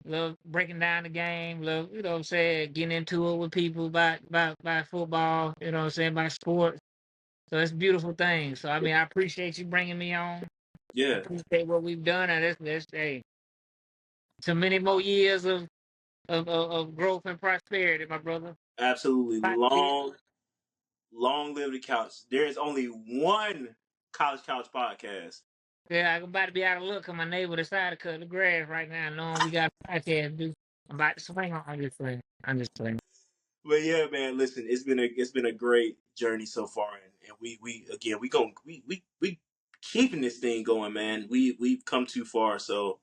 A: Love breaking down the game. Love, what I'm saying, getting into it with people about football. You know what I'm saying, about sports. So it's a beautiful thing. So I mean, I appreciate you bringing me on. I
B: Yeah,
A: appreciate what we've done, and that's hey, to many more years of growth and prosperity, my brother.
B: absolutely.
A: About to be,
B: Long live the couch. There is only one College Couch podcast.
A: yeah, I'm about to be out of luck. Cause my neighbor decided to cut the grass right now, knowing we got a podcast to do. I'm about to swing on. I'm just playing. I'm just playing.
B: But yeah, man, listen, it's been a great journey so far, and we again we keeping this thing going, man. We've come too far, so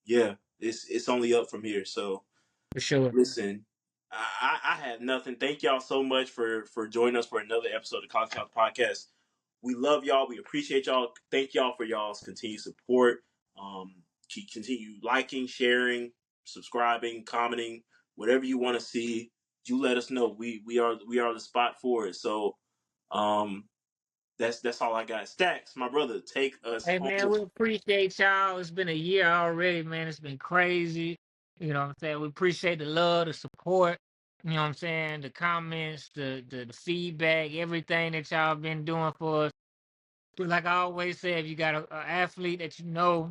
B: yeah, it's only up from here. So
A: For sure.
B: listen, I have nothing. Thank y'all so much for joining us for another episode of College Couch Podcast. We love y'all. We appreciate y'all. Thank y'all for y'all's continued support. Um, continue liking, sharing, subscribing, commenting, whatever you want to see. You let us know. We are the spot for it. So, um, that's all I got. Stacks, my brother, take us
A: Hey
B: home.
A: man, we appreciate y'all. It's been a year already, man. It's been crazy. You know what I'm saying? We appreciate the love, the support, you know what I'm saying, the comments, the feedback, everything that y'all been doing for us. But like I always say, if you got a athlete that you know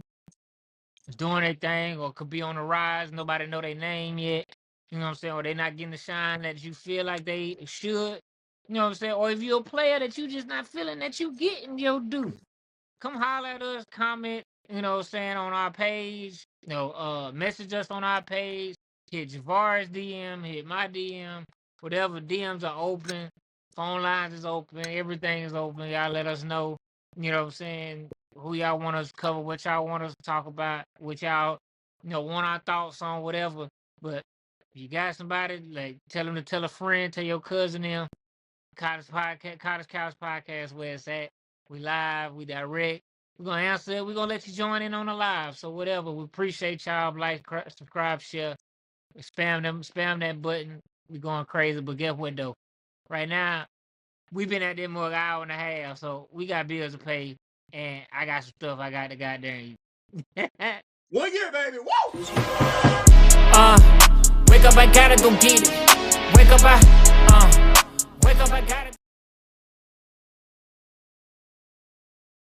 A: is doing their thing or could be on the rise, nobody know their name yet, you know what I'm saying, or they not getting the shine that you feel like they should, You know what I'm saying? Or if you're a player that you just not feeling that you getting your due, come holler at us, comment, you know what I'm saying, on our page, message us on our page, hit Javaris DM, hit my DM, whatever DMs are open, phone lines is open, everything is open. Y'all let us know, you know what I'm saying, who y'all want us to cover, what y'all want us to talk about, what y'all, want our thoughts on, whatever. But if you got somebody, like, tell them to tell a friend, tell your cousin them, Cottage Couch Podcast, where it's at. We live, we direct. We're gonna answer it. We're gonna let you join in on the live. So whatever. We appreciate y'all. Like, subscribe, share. Spam that button. We going crazy, but guess what though? Right now, we've been at this more an hour and a half, so we got bills to pay, and I got some stuff I got to goddamn you.
B: 1 year, baby. Woo!
A: Wake up, I gotta go get it. Wake up, I gotta.